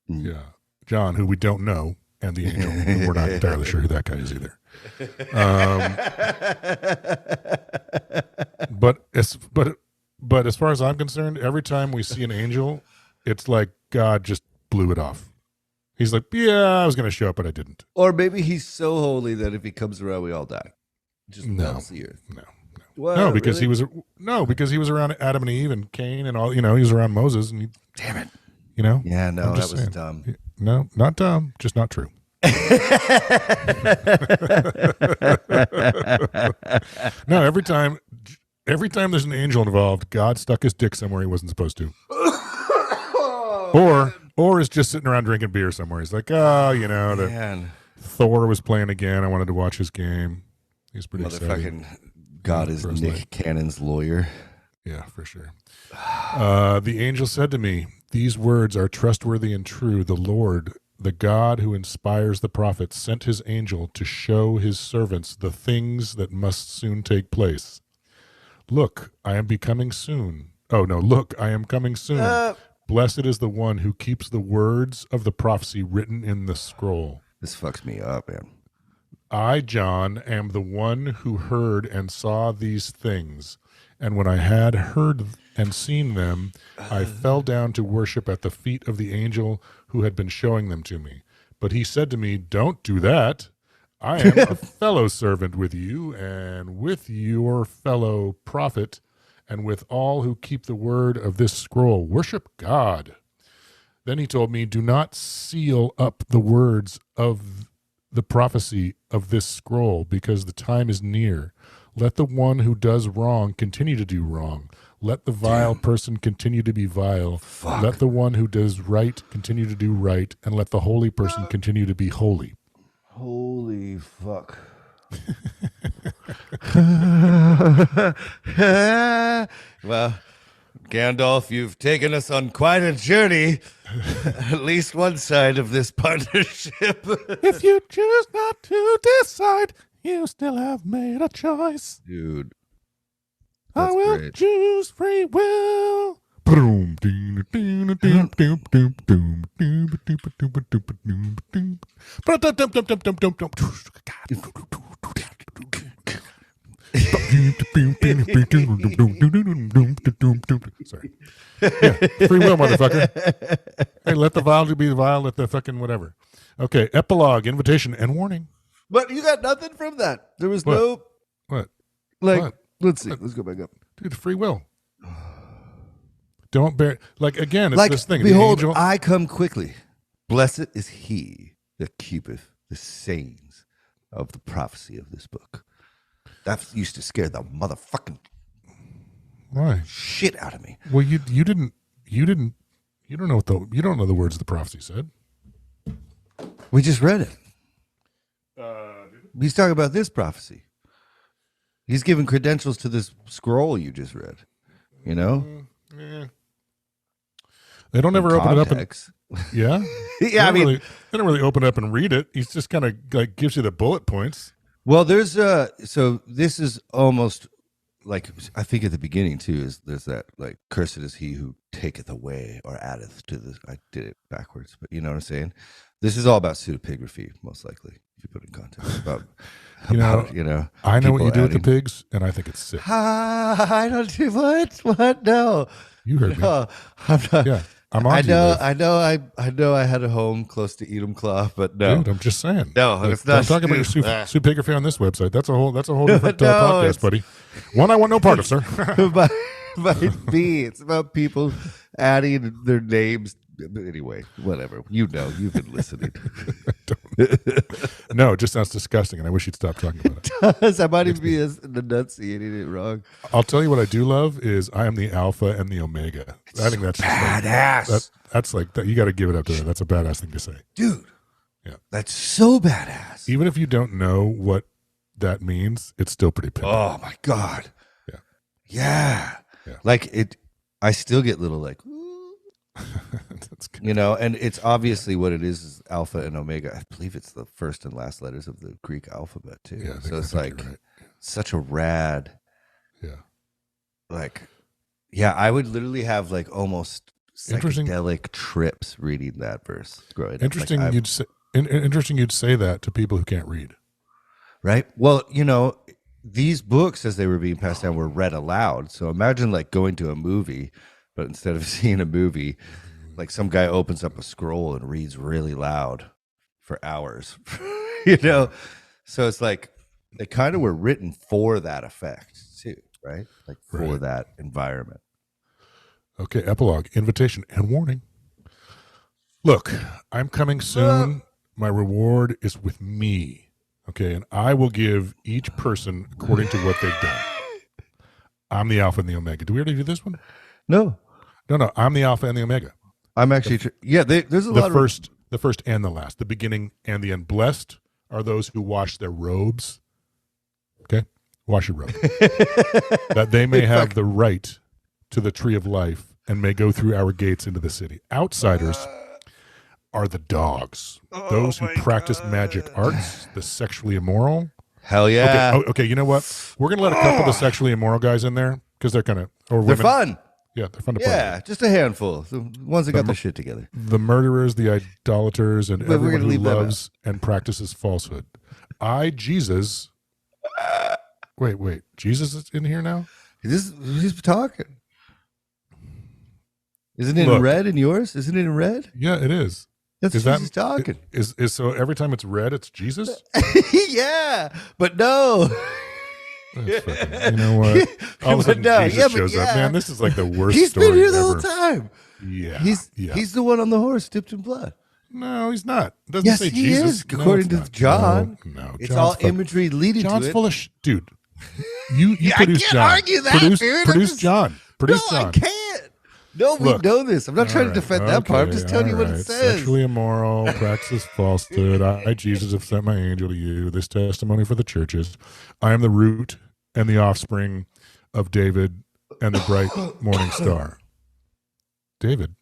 Yeah, John, who we don't know, and the angel. We're not entirely sure who that guy is either. But as far as I'm concerned, every time we see an angel, it's like God just blew it off. He's like, yeah, I was going to show up, but I didn't. Or maybe he's so holy that if he comes around, we all die. Just melts the earth. No, because really? Because he was around Adam and Eve and Cain and all. He was around Moses and damn it. Yeah, no, that was dumb. No, not dumb, just not true. No, every time there's an angel involved, God stuck his dick somewhere he wasn't supposed to. Or is just sitting around drinking beer somewhere. He's like, Thor was playing again. I wanted to watch his game. He's pretty exciting. God is Nick Cannon's lawyer. Yeah, for sure. The angel said to me, these words are trustworthy and true. The Lord, the God who inspires the prophets, sent his angel to show his servants the things that must soon take place. Look, I am coming soon. Blessed is the one who keeps the words of the prophecy written in the scroll. This fucks me up, man. I, John, am the one who heard and saw these things. And when I had heard and seen them, I fell down to worship at the feet of the angel who had been showing them to me. But he said to me, don't do that. I am a fellow servant with you and with your fellow prophet and with all who keep the word of this scroll. Worship God. Then he told me, do not seal up the words of the prophecy of this scroll, because the time is near. Let the one who does wrong continue to do wrong. Let the vile person continue to be vile. Fuck. Let the one who does right continue to do right. And let the holy person continue to be holy. Holy fuck. Well, Gandalf, you've taken us on quite a journey. At least one side of this partnership. If you choose not to decide, you still have made a choice. Dude. I That's will great. choose free will. Sorry. Yeah, free will, motherfucker. Hey, let the vile be vile, let the fucking whatever. Okay, epilogue, invitation, and warning. But you got nothing from that. There was What? no, What? like, What? let's see. Let's go back up. Dude, free will. Don't bear, like, again, it's Like, this thing. behold, the angel, I come quickly. Blessed is he that keepeth the sayings of the prophecy of this book. That used to scare the motherfucking why? shit out of me. Well, you don't know you don't know the words the prophecy said. We just read it. He's talking about this prophecy. He's giving credentials to this scroll you just read. You know? Yeah. They don't ever open it up and Context. yeah. Yeah, I mean, they don't really open it up and read it. He's just kind of like gives you the bullet points. well, there's so this is almost like, I think at the beginning too is there's that like, cursed is he who taketh away or addeth to the. I did it backwards, but you know what I'm saying. This is all about pseudepigraphy, most likely, if you put it in context. About You know, I know what you do with the pigs, and I think it's sick. I don't do what? What? No. You heard me. No, I'm not. Yeah, I'm on. I to you, know. Liv. I know. I had a home close to Enumclaw, but no. Dude, I'm just saying. No, Like, it's not. I'm talking about your supigraphy on this website. That's a whole different No, podcast, it's- buddy. One I want no part of, sir. Might be. It's about people adding their names. But anyway, whatever. You know, you've been listening. No, it just sounds disgusting, and I wish you'd stop talking about it. I might even be enunciating it wrong. I'll tell you what I do love is I am the alpha and the omega. I think that's just Badass. that's like that. You got to give it up to that. That's a badass thing to say. Dude. Yeah. That's so badass. Even if you don't know what that means, it's still pretty pimp. Oh my God. Yeah. Yeah. Yeah. Like it, I still get little like, ooh, That's good. you know, and it's obviously what it is alpha and omega. I believe it's the first and last letters of the Greek alphabet too. Yeah, So it's I like think you're right. such a rad, Yeah. like, yeah, I would literally have like almost Interesting. psychedelic trips reading that verse growing Interesting. up. Like, You'd say. Interesting. You'd say that to people who can't read. right? Well, you know, these books as they were being passed down were read aloud. So imagine like going to a movie, but instead of seeing a movie, like some guy opens up a scroll and reads really loud for hours, you know? So it's like they kind of were written for that effect too, right? Like for Right. that environment. Okay. Epilogue, invitation, and warning. Look, I'm coming soon. My reward is with me. Okay, and I will give each person according to what they've done. I'm the alpha and the omega. Do we already do this one? No, No. I'm the alpha and the omega. I'm actually, there's a lot The first and the last, the beginning and the end. Blessed are those who wash their robes. Okay, wash your robe, that they may have the right to the tree of life and may go through our gates into the city. Outsiders are the dogs, those who practice magic arts, the sexually immoral. hell yeah. Okay, you know what? We're gonna let a couple of the sexually immoral guys in there because they're kind of or They're women. fun. Yeah, they're fun to play. Yeah, just a handful. The ones that got their shit together. The murderers, the idolaters, and But we're everyone gonna who leave them loves and practices falsehood. I, Jesus. Wait. Jesus is in here now? Who's talking? Isn't it in Look. red in yours? Isn't it in red? Yeah, it is. That's Is Jesus that talking. is so every time it's red, it's Jesus? Yeah, but no. That's fucking, you know what? All of a sudden, Jesus shows up. Man, this is like the worst He's story been here the ever. whole time. Yeah, He's the one on the horse dipped in blood. No, he's not. It doesn't Yes, say he Jesus. is, according to not. John. No, It's John's all imagery leading John's to it. full of dude. You Yeah, produce I can't John. argue that, dude. Produce John. Produce No, John. I can't. No, we know this. I'm not trying to defend that part. I'm just telling you what it says. Sexually immoral, practices falsehood. I, Jesus, have sent my angel to you. This testimony for the churches. I am the root and the offspring of David and the bright morning star. David?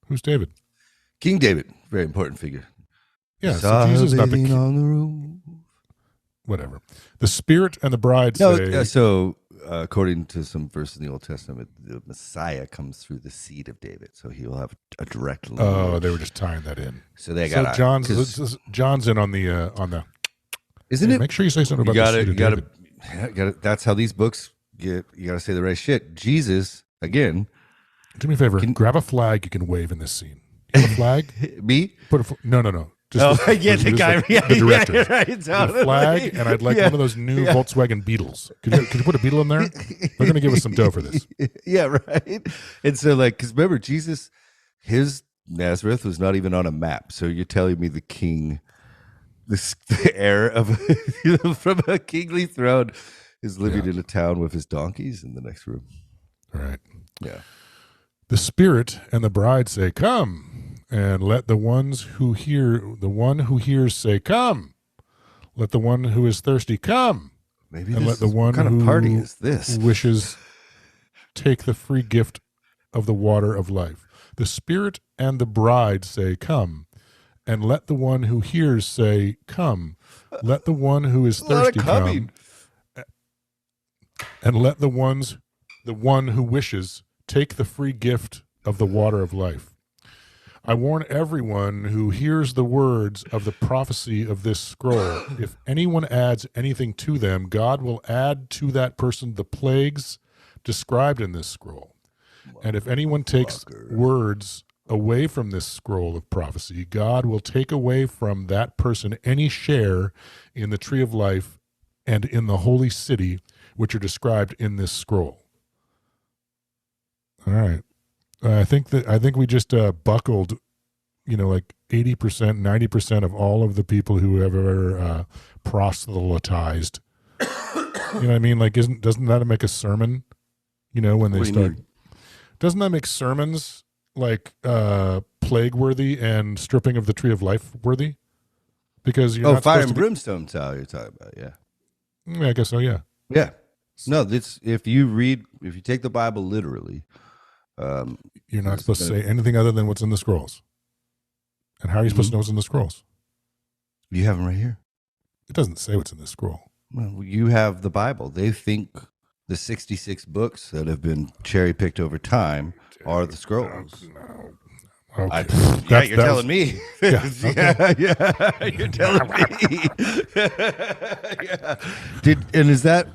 Who's David? King David, very important figure. Yeah, so Jesus is not the king. On the roof. Whatever. The Spirit and the bride say... So according to some verses in the Old Testament, the Messiah comes through the seed of David, so he will have a direct line. Oh, they were just tying that in. So they got John's in on the. Isn't it? Make sure you say something about the seed of David. You got to. That's how these books get. You got to say the right shit. Jesus again. Do me a favor. Grab a flag you can wave in this scene. You have a flag? Me? No. Just the guy. The director. Right, the flag, and I'd like one of those new Volkswagen Beetles. Could you put a Beetle in there? They're going to give us some dough for this. Yeah, right. And so, because remember, Jesus, his Nazareth was not even on a map. So you're telling me the king, the heir of from a kingly throne, is living in a town with his donkeys in the next room. All right. Yeah. The Spirit and the bride say, "Come." And let the one who hears say, "Come." Let the one who is thirsty come. Maybe and let the one what kind who of party is this? Wishes take the free gift of the water of life. The Spirit and the bride say, "Come." And let the one who hears say, "Come." Let the one who is thirsty come. And let the one who wishes take the free gift of the water of life. I warn everyone who hears the words of the prophecy of this scroll. If anyone adds anything to them, God will add to that person the plagues described in this scroll. And if anyone takes words away from this scroll of prophecy, God will take away from that person any share in the tree of life and in the holy city, which are described in this scroll. All right. I think we just buckled, like 80%, 90% of all of the people who have ever proselytized. You know what I mean? Like, doesn't that make a sermon? When they start, doesn't that make sermons like plague worthy and stripping of the tree of life worthy? Because you're not fire and brimstone style you're talking about, yeah. I guess so, yeah. Yeah. No, if you take the Bible literally. You're not supposed to say anything other than what's in the scrolls. And how are you supposed to know what's in the scrolls? You have them right here. It doesn't say what's in the scroll. Well, you have the Bible. They think the 66 books that have been cherry-picked over time are the scrolls. No. Okay. You're telling me. Yeah, okay. yeah, you're telling me. Yeah. Is that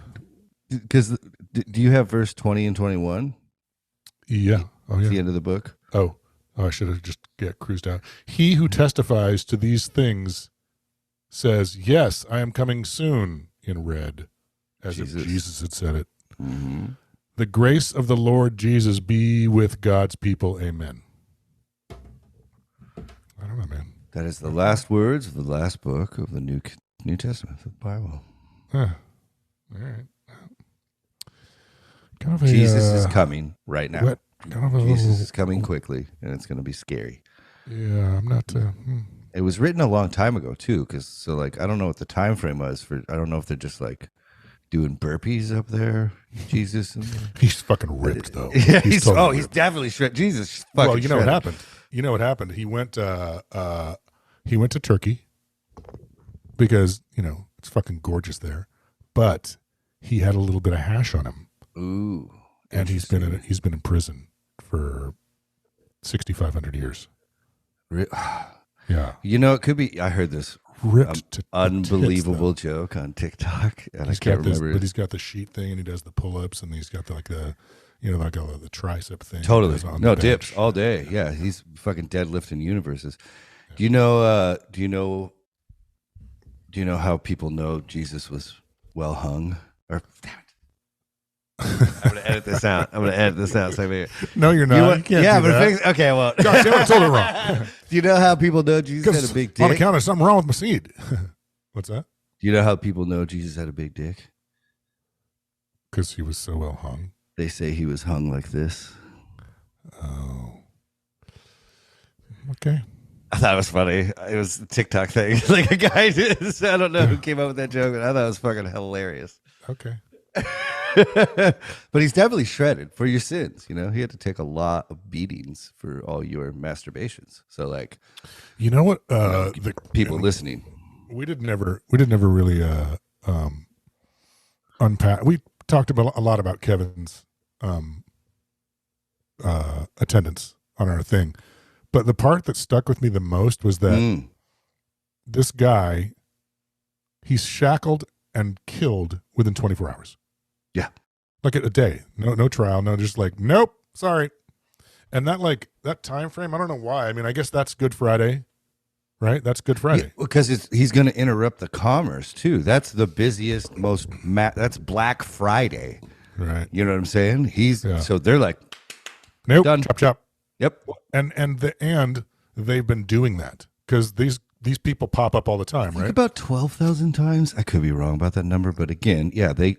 because do you have verse 20 and 21? Yeah. Oh, yeah. At the end of the book. Oh, I should have just cruised down. He who testifies to these things says, "Yes, I am coming soon," in red, as if Jesus had said it. Mm-hmm. The grace of the Lord Jesus be with God's people. Amen. I don't know, man. That is the last words of the last book of the New Testament of the Bible. Huh. All right. Jesus is coming right now. Jesus is coming little, quickly, and it's going to be scary. Yeah, I'm not. It was written a long time ago too, because I don't know what the time frame was for. I don't know if they're just like doing burpees up there. Jesus, he's fucking ripped though. Yeah, he's definitely shredded. Jesus, well, you know what happened. You know what happened. He went to Turkey because it's fucking gorgeous there, but he had a little bit of hash on him. Ooh, and he's been in prison for 6,500 years. Yeah, it could be. I heard this unbelievable joke on TikTok, and I can't remember. But he's got the sheet thing, and he does the pull-ups, and he's got the tricep thing. Totally, no dips all day. Yeah, he's fucking deadlifting universes. Do you know? Do you know how people know Jesus was well hung? Or damn it, I'm gonna edit this out. So maybe No, you're not. You can't yeah, do but that. fix, okay, well, Gosh, damn, I told it wrong. do you know how people know Jesus had a big On dick? account of something wrong with my seed. What's that? Do you know how people know Jesus had a big dick? Because he was so well hung. They say he was hung like this. Oh. Okay. I thought it was funny. It was a TikTok thing. Like a guy did. I don't know who came up with that joke, but I thought it was fucking hilarious. Okay. But he's definitely shredded for your sins. You know, he had to take a lot of beatings for all your masturbations. So, like, you know what? the people listening, we did never really unpack. We talked about a lot about Kevin's attendance on our thing, but the part that stuck with me the most was that this guy, he's shackled and killed within 24 hours. Yeah. Like a day. No trial. No, just like, nope, sorry. And that time frame, I don't know why. I mean, I guess that's Good Friday, right? That's Good Friday. Yeah, because he's going to interrupt the commerce too. That's the busiest, that's Black Friday. Right. You know what I'm saying? So they're like, nope, done. chop. Yep. And they've been doing that because these people pop up all the time, right? About 12,000 times. I could be wrong about that number, but again, yeah, they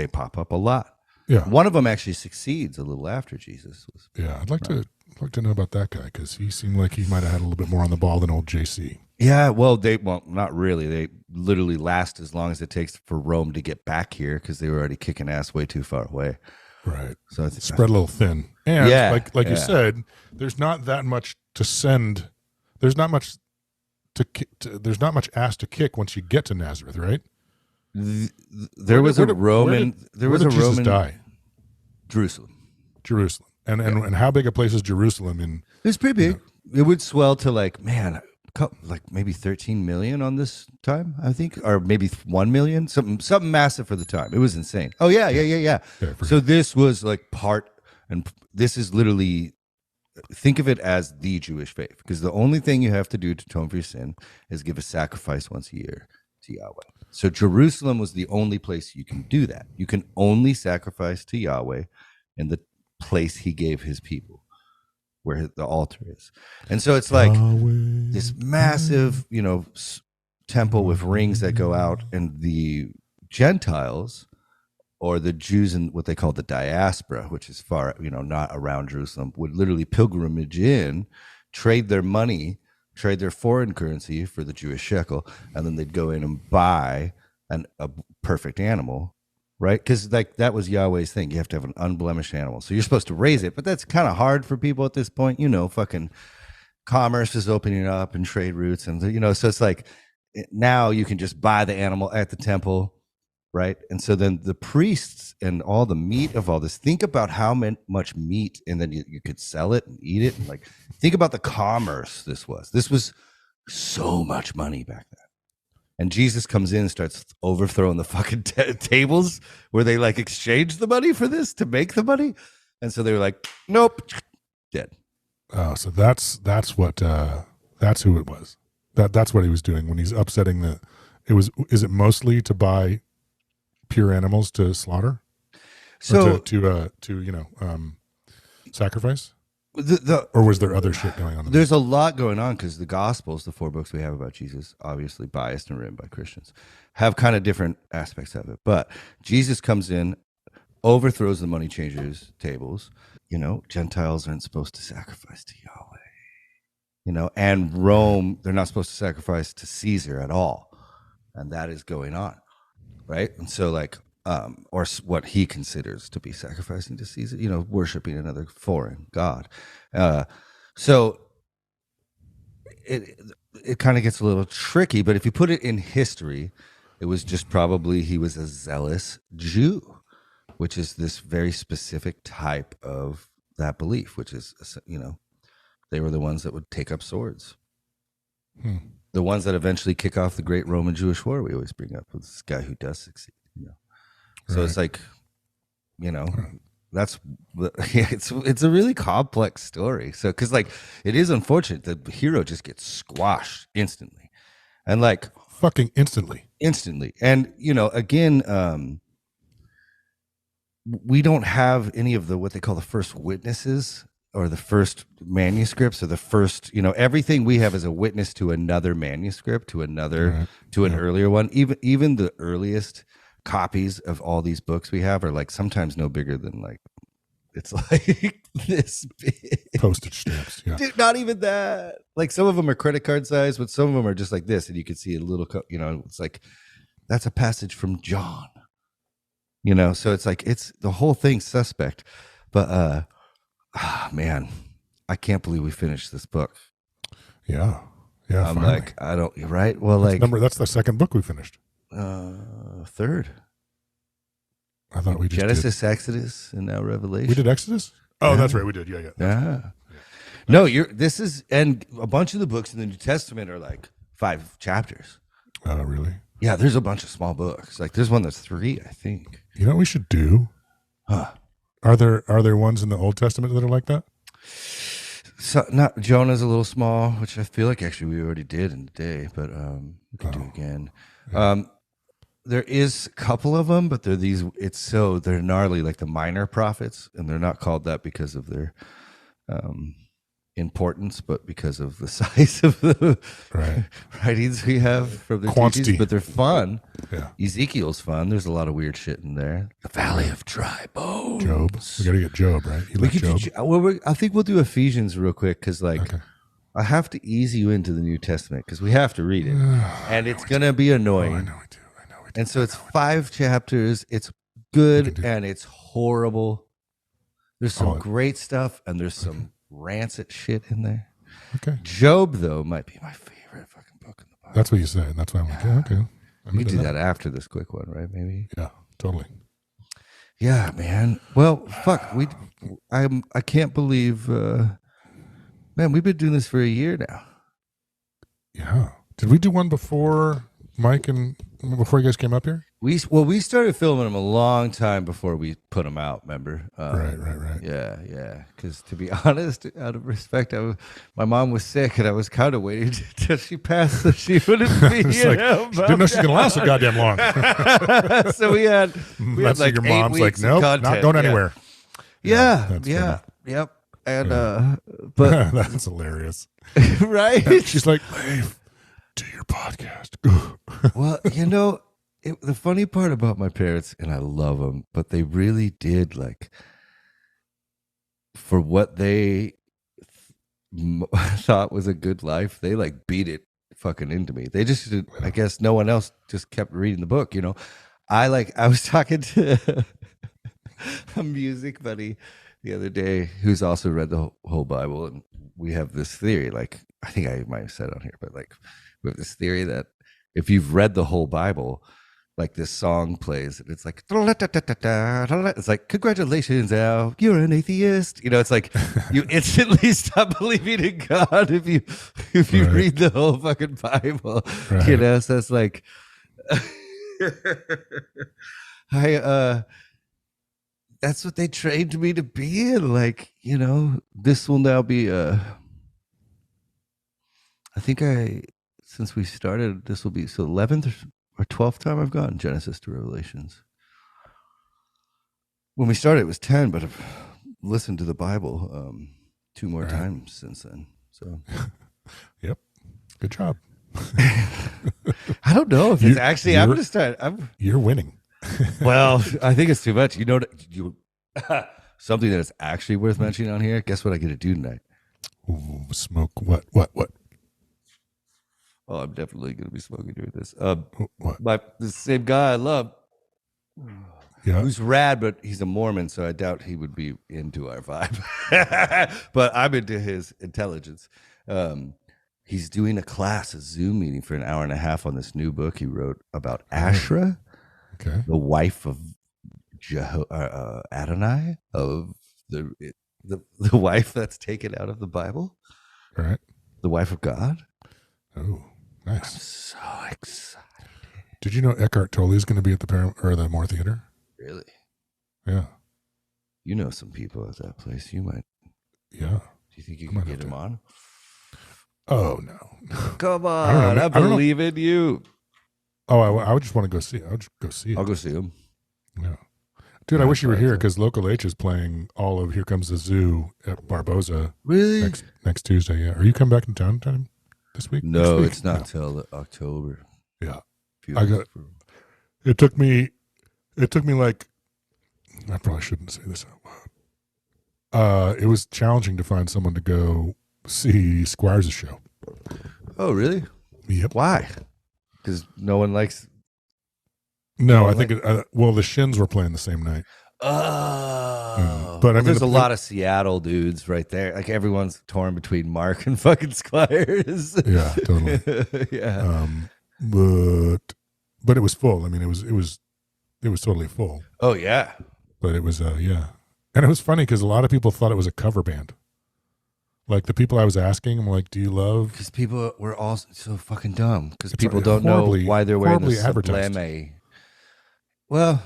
pop up a lot. Yeah. One of them actually succeeds a little after Jesus was. Yeah, I'd like to know about that guy because he seemed like he might have had a little bit more on the ball than old JC. Yeah, well, not really. They literally last as long as it takes for Rome to get back here because they were already kicking ass way too far away. Right. So it's spread a little thin. And like you said, there's not that much to send. There's not much there's not much ass to kick once you get to Nazareth, right? There was a Roman die? Jerusalem. And how big a place is Jerusalem in? It's pretty big. It would swell to like maybe 13 million on this time, I think, or maybe 1 million, something massive for the time. It was insane. Oh yeah. So this was like and this is literally, think of it as the Jewish faith, because the only thing you have to do to atone for your sin is give a sacrifice once a year to Yahweh. So Jerusalem was the only place you can do that. You can only sacrifice to Yahweh in the place he gave his people, where the altar is. And so it's like this massive, temple with rings that go out, and the Gentiles, or the Jews in what they call the diaspora, which is far, not around Jerusalem, would literally pilgrimage in, trade their money, trade their foreign currency for the Jewish shekel, and then they'd go in and buy a perfect animal, right? Because that was Yahweh's thing. You have to have an unblemished animal. So you're supposed to raise it, but that's kind of hard for people at this point. Fucking commerce is opening up and trade routes, and so it's like now you can just buy the animal at the temple, right? And so then the priests and all the meat of all this, think about how much meat, and then you could sell it and eat it. And like, think about the commerce this was so much money back then. And Jesus comes in and starts overthrowing the fucking tables where they like exchange the money for this to make the money. And so they were like, nope, dead. Oh, so that's who it was. That's what he was doing when he's upsetting is it mostly to buy pure animals to slaughter? So to sacrifice? Or was there other shit going on? There's a lot going on because the Gospels, the 4 books we have about Jesus, obviously biased and written by Christians, have kind of different aspects of it. But Jesus comes in, overthrows the money changers' tables. Gentiles aren't supposed to sacrifice to Yahweh. And Rome, they're not supposed to sacrifice to Caesar at all. And that is going on, right? And so like, or what he considers to be sacrificing to Caesar, worshiping another foreign god. So it kind of gets a little tricky, but if you put it in history, it was just probably he was a zealous Jew, which is this very specific type of that belief, which is, they were the ones that would take up swords. The ones that eventually kick off the great Roman Jewish war we always bring up, with this guy who does succeed. So It's like, that's it's a really complex story. So because like it is unfortunate the hero just gets squashed instantly, and like fucking instantly. And again, we don't have any of the what they call the first witnesses or the first manuscripts or the first, everything we have is a witness to another manuscript, to another, Right. to an Yeah. earlier one. Even the earliest copies of all these books we have are like sometimes no bigger than like it's like this big. Postage stamps. Yeah. Dude, not even that. Like some of them are credit card size, but some of them are just like this, and you can see a little, it's like that's a passage from John. So it's like it's the whole thing suspect. But man, I can't believe we finished this book. Yeah. Yeah. I'm finally. like, I don't, right? Well, that's the second book we finished. Third. I thought we just Genesis, Exodus, and now Revelation. We did Exodus? Oh, Yeah. that's right. We did. Yeah. Yeah. No, and a bunch of the books in the New Testament are like 5 chapters. Oh, really? Yeah, there's a bunch of small books. Like there's one that's 3, I think. You know what we should do? Huh. Are there ones in the Old Testament that are like that? So not Jonah's a little small, which I feel like actually we already did in the day, but we can do it again. Yeah. There is a couple of them, but they're they're gnarly, like the minor prophets, and they're not called that because of their importance, but because of the size of the writings we have from their quantity. Teachings, but they're fun. Yeah. Ezekiel's fun. There's a lot of weird shit in there. The Valley of Dry Bones. Job. We got to get Job, right? You like Job? I think we'll do Ephesians real quick because, like, I have to ease you into the New Testament because we have to read it, and it's gonna be annoying. I know we do. And so it's 5 chapters. It's good and it's horrible. There's some great stuff and there's some rancid shit in there. Okay. Job, though, might be my favorite fucking book in the Bible. That's what you said. That's why I'm like, okay. We do that after this quick one, right? Maybe. Yeah, totally. Yeah, man. Well, fuck. I can't believe, man. We've been doing this for a year now. Yeah. Did we do one before Mike and before you guys came up here? We started filming them a long time before we put them out. Remember? Right. Yeah. Because to be honest, out of respect, my mom was sick, and I was kind of waiting till she passed so she wouldn't be. Didn't know she's gonna last so goddamn long. So we had like your 8 mom's like, weeks nope, of content. not going anywhere. Yep. And but that's hilarious, right? She's like, Leif, do your podcast. Well, the funny part about my parents, and I love them, but they really did, like, for what they thought was a good life, they like beat it fucking into me. They just did, I guess no one else just kept reading the book, I was talking to a music buddy the other day who's also read the whole Bible, and we have this theory, like, I think I might have said it on here, but like, we have this theory that if you've read the whole Bible, like this song plays and it's like, it's like, congratulations, Al, you're an atheist. It's like you instantly stop believing in God if you read the whole fucking Bible. Right. So it's like that's what they trained me to be in. Like, this will now be since we started, this will be 11th or 12th time I've gotten Genesis to Revelations. When we started, it was 10, but I've listened to the Bible 2 more times since then. So, yep, good job. I don't know if it's actually. I'm just start. You're winning. Well, I think it's too much. Something that is actually worth mentioning on here. Guess what I get to do tonight? Ooh, smoke what? Oh, I'm definitely going to be smoking during this. What? The same guy I love, who's rad, but he's a Mormon, so I doubt he would be into our vibe. But I'm into his intelligence. He's doing a class, a Zoom meeting for an hour and a half on this new book he wrote about Ashra, the wife of Adonai, of the wife that's taken out of the Bible, right? The wife of God. Oh, nice! I'm so excited. Did you know Eckhart Tolle is going to be at the Moore Theater? Really? Yeah. You know some people at that place. You might. Yeah. Do you think you I can might get have them to. on? Oh no. Come I don't on, know. I I don't know. believe in you. Oh, I would just want to go see it. I would just go see it. I'll go see them. Yeah. Dude, I Have wish you were fun, here so. because Local H is playing all of Here Comes the Zoo at Barboza Really? next Tuesday. Yeah. Are you coming back in town time this week? Next No, week? it's not till October. Yeah. Few I weeks got for- it took me like I probably shouldn't say this out loud. It was challenging to find someone to go see Squires' show. Oh, really? Yep. Why? Because no one likes. No, Oh, I think the Shins were playing the same night. Oh, But I mean, there's a lot of Seattle dudes right there. Like everyone's torn between Mark and fucking Squires. Yeah, totally. Yeah. But it was full. I mean, it was totally full. Oh yeah. But it was yeah, and it was funny because a lot of people thought it was a cover band. Like the people I was asking, I'm like, "Do you love?" Because people were all so fucking dumb. Because It's people don't know horribly- why they're wearing the horribly advertised. sublime. Well,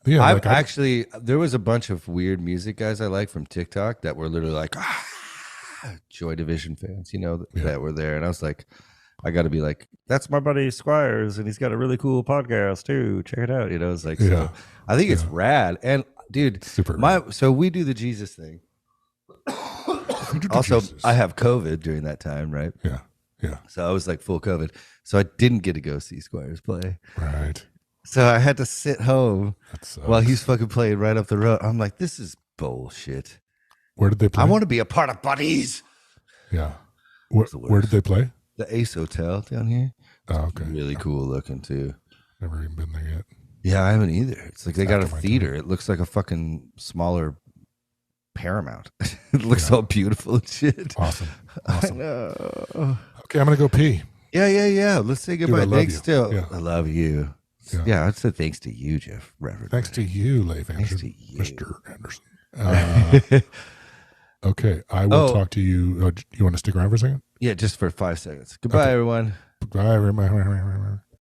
Yeah, I've like actually there was a bunch of weird music guys I like from TikTok that were literally like Joy Division fans, that were there, and I was like, I got to be like, that's my buddy Squires, and he's got a really cool podcast too. Check it out. It's like, so I think it's rad, and dude, super rad. so we do the Jesus thing. Also, Jesus. I have COVID during that time, right? Yeah. So I was like full COVID, so I didn't get to go see Squires play. Right. So I had to sit home That while he's fucking playing right up the road. I'm like, this is bullshit. Where did they play? I want to be a part of Buddies. Yeah. Where did they play? The Ace Hotel down here. Oh, okay. Really cool looking too. Never even been there yet. Yeah, I haven't either. It's like they got a After my theater. time. It looks like a fucking smaller Paramount. It looks all beautiful and shit. Awesome. I know. Okay, I'm gonna go pee. Yeah. Let's say goodbye. I love Thanks you. still. Yeah. I love you. Yeah. Yeah, I'd say thanks to you, Jeff. Reverend. Thanks to you, Leif Thanks Anderson, to you. Mr. Anderson. Okay, I will talk to you. You want to stick around for a second? Yeah, just for 5 seconds. Goodbye, everyone. Bye.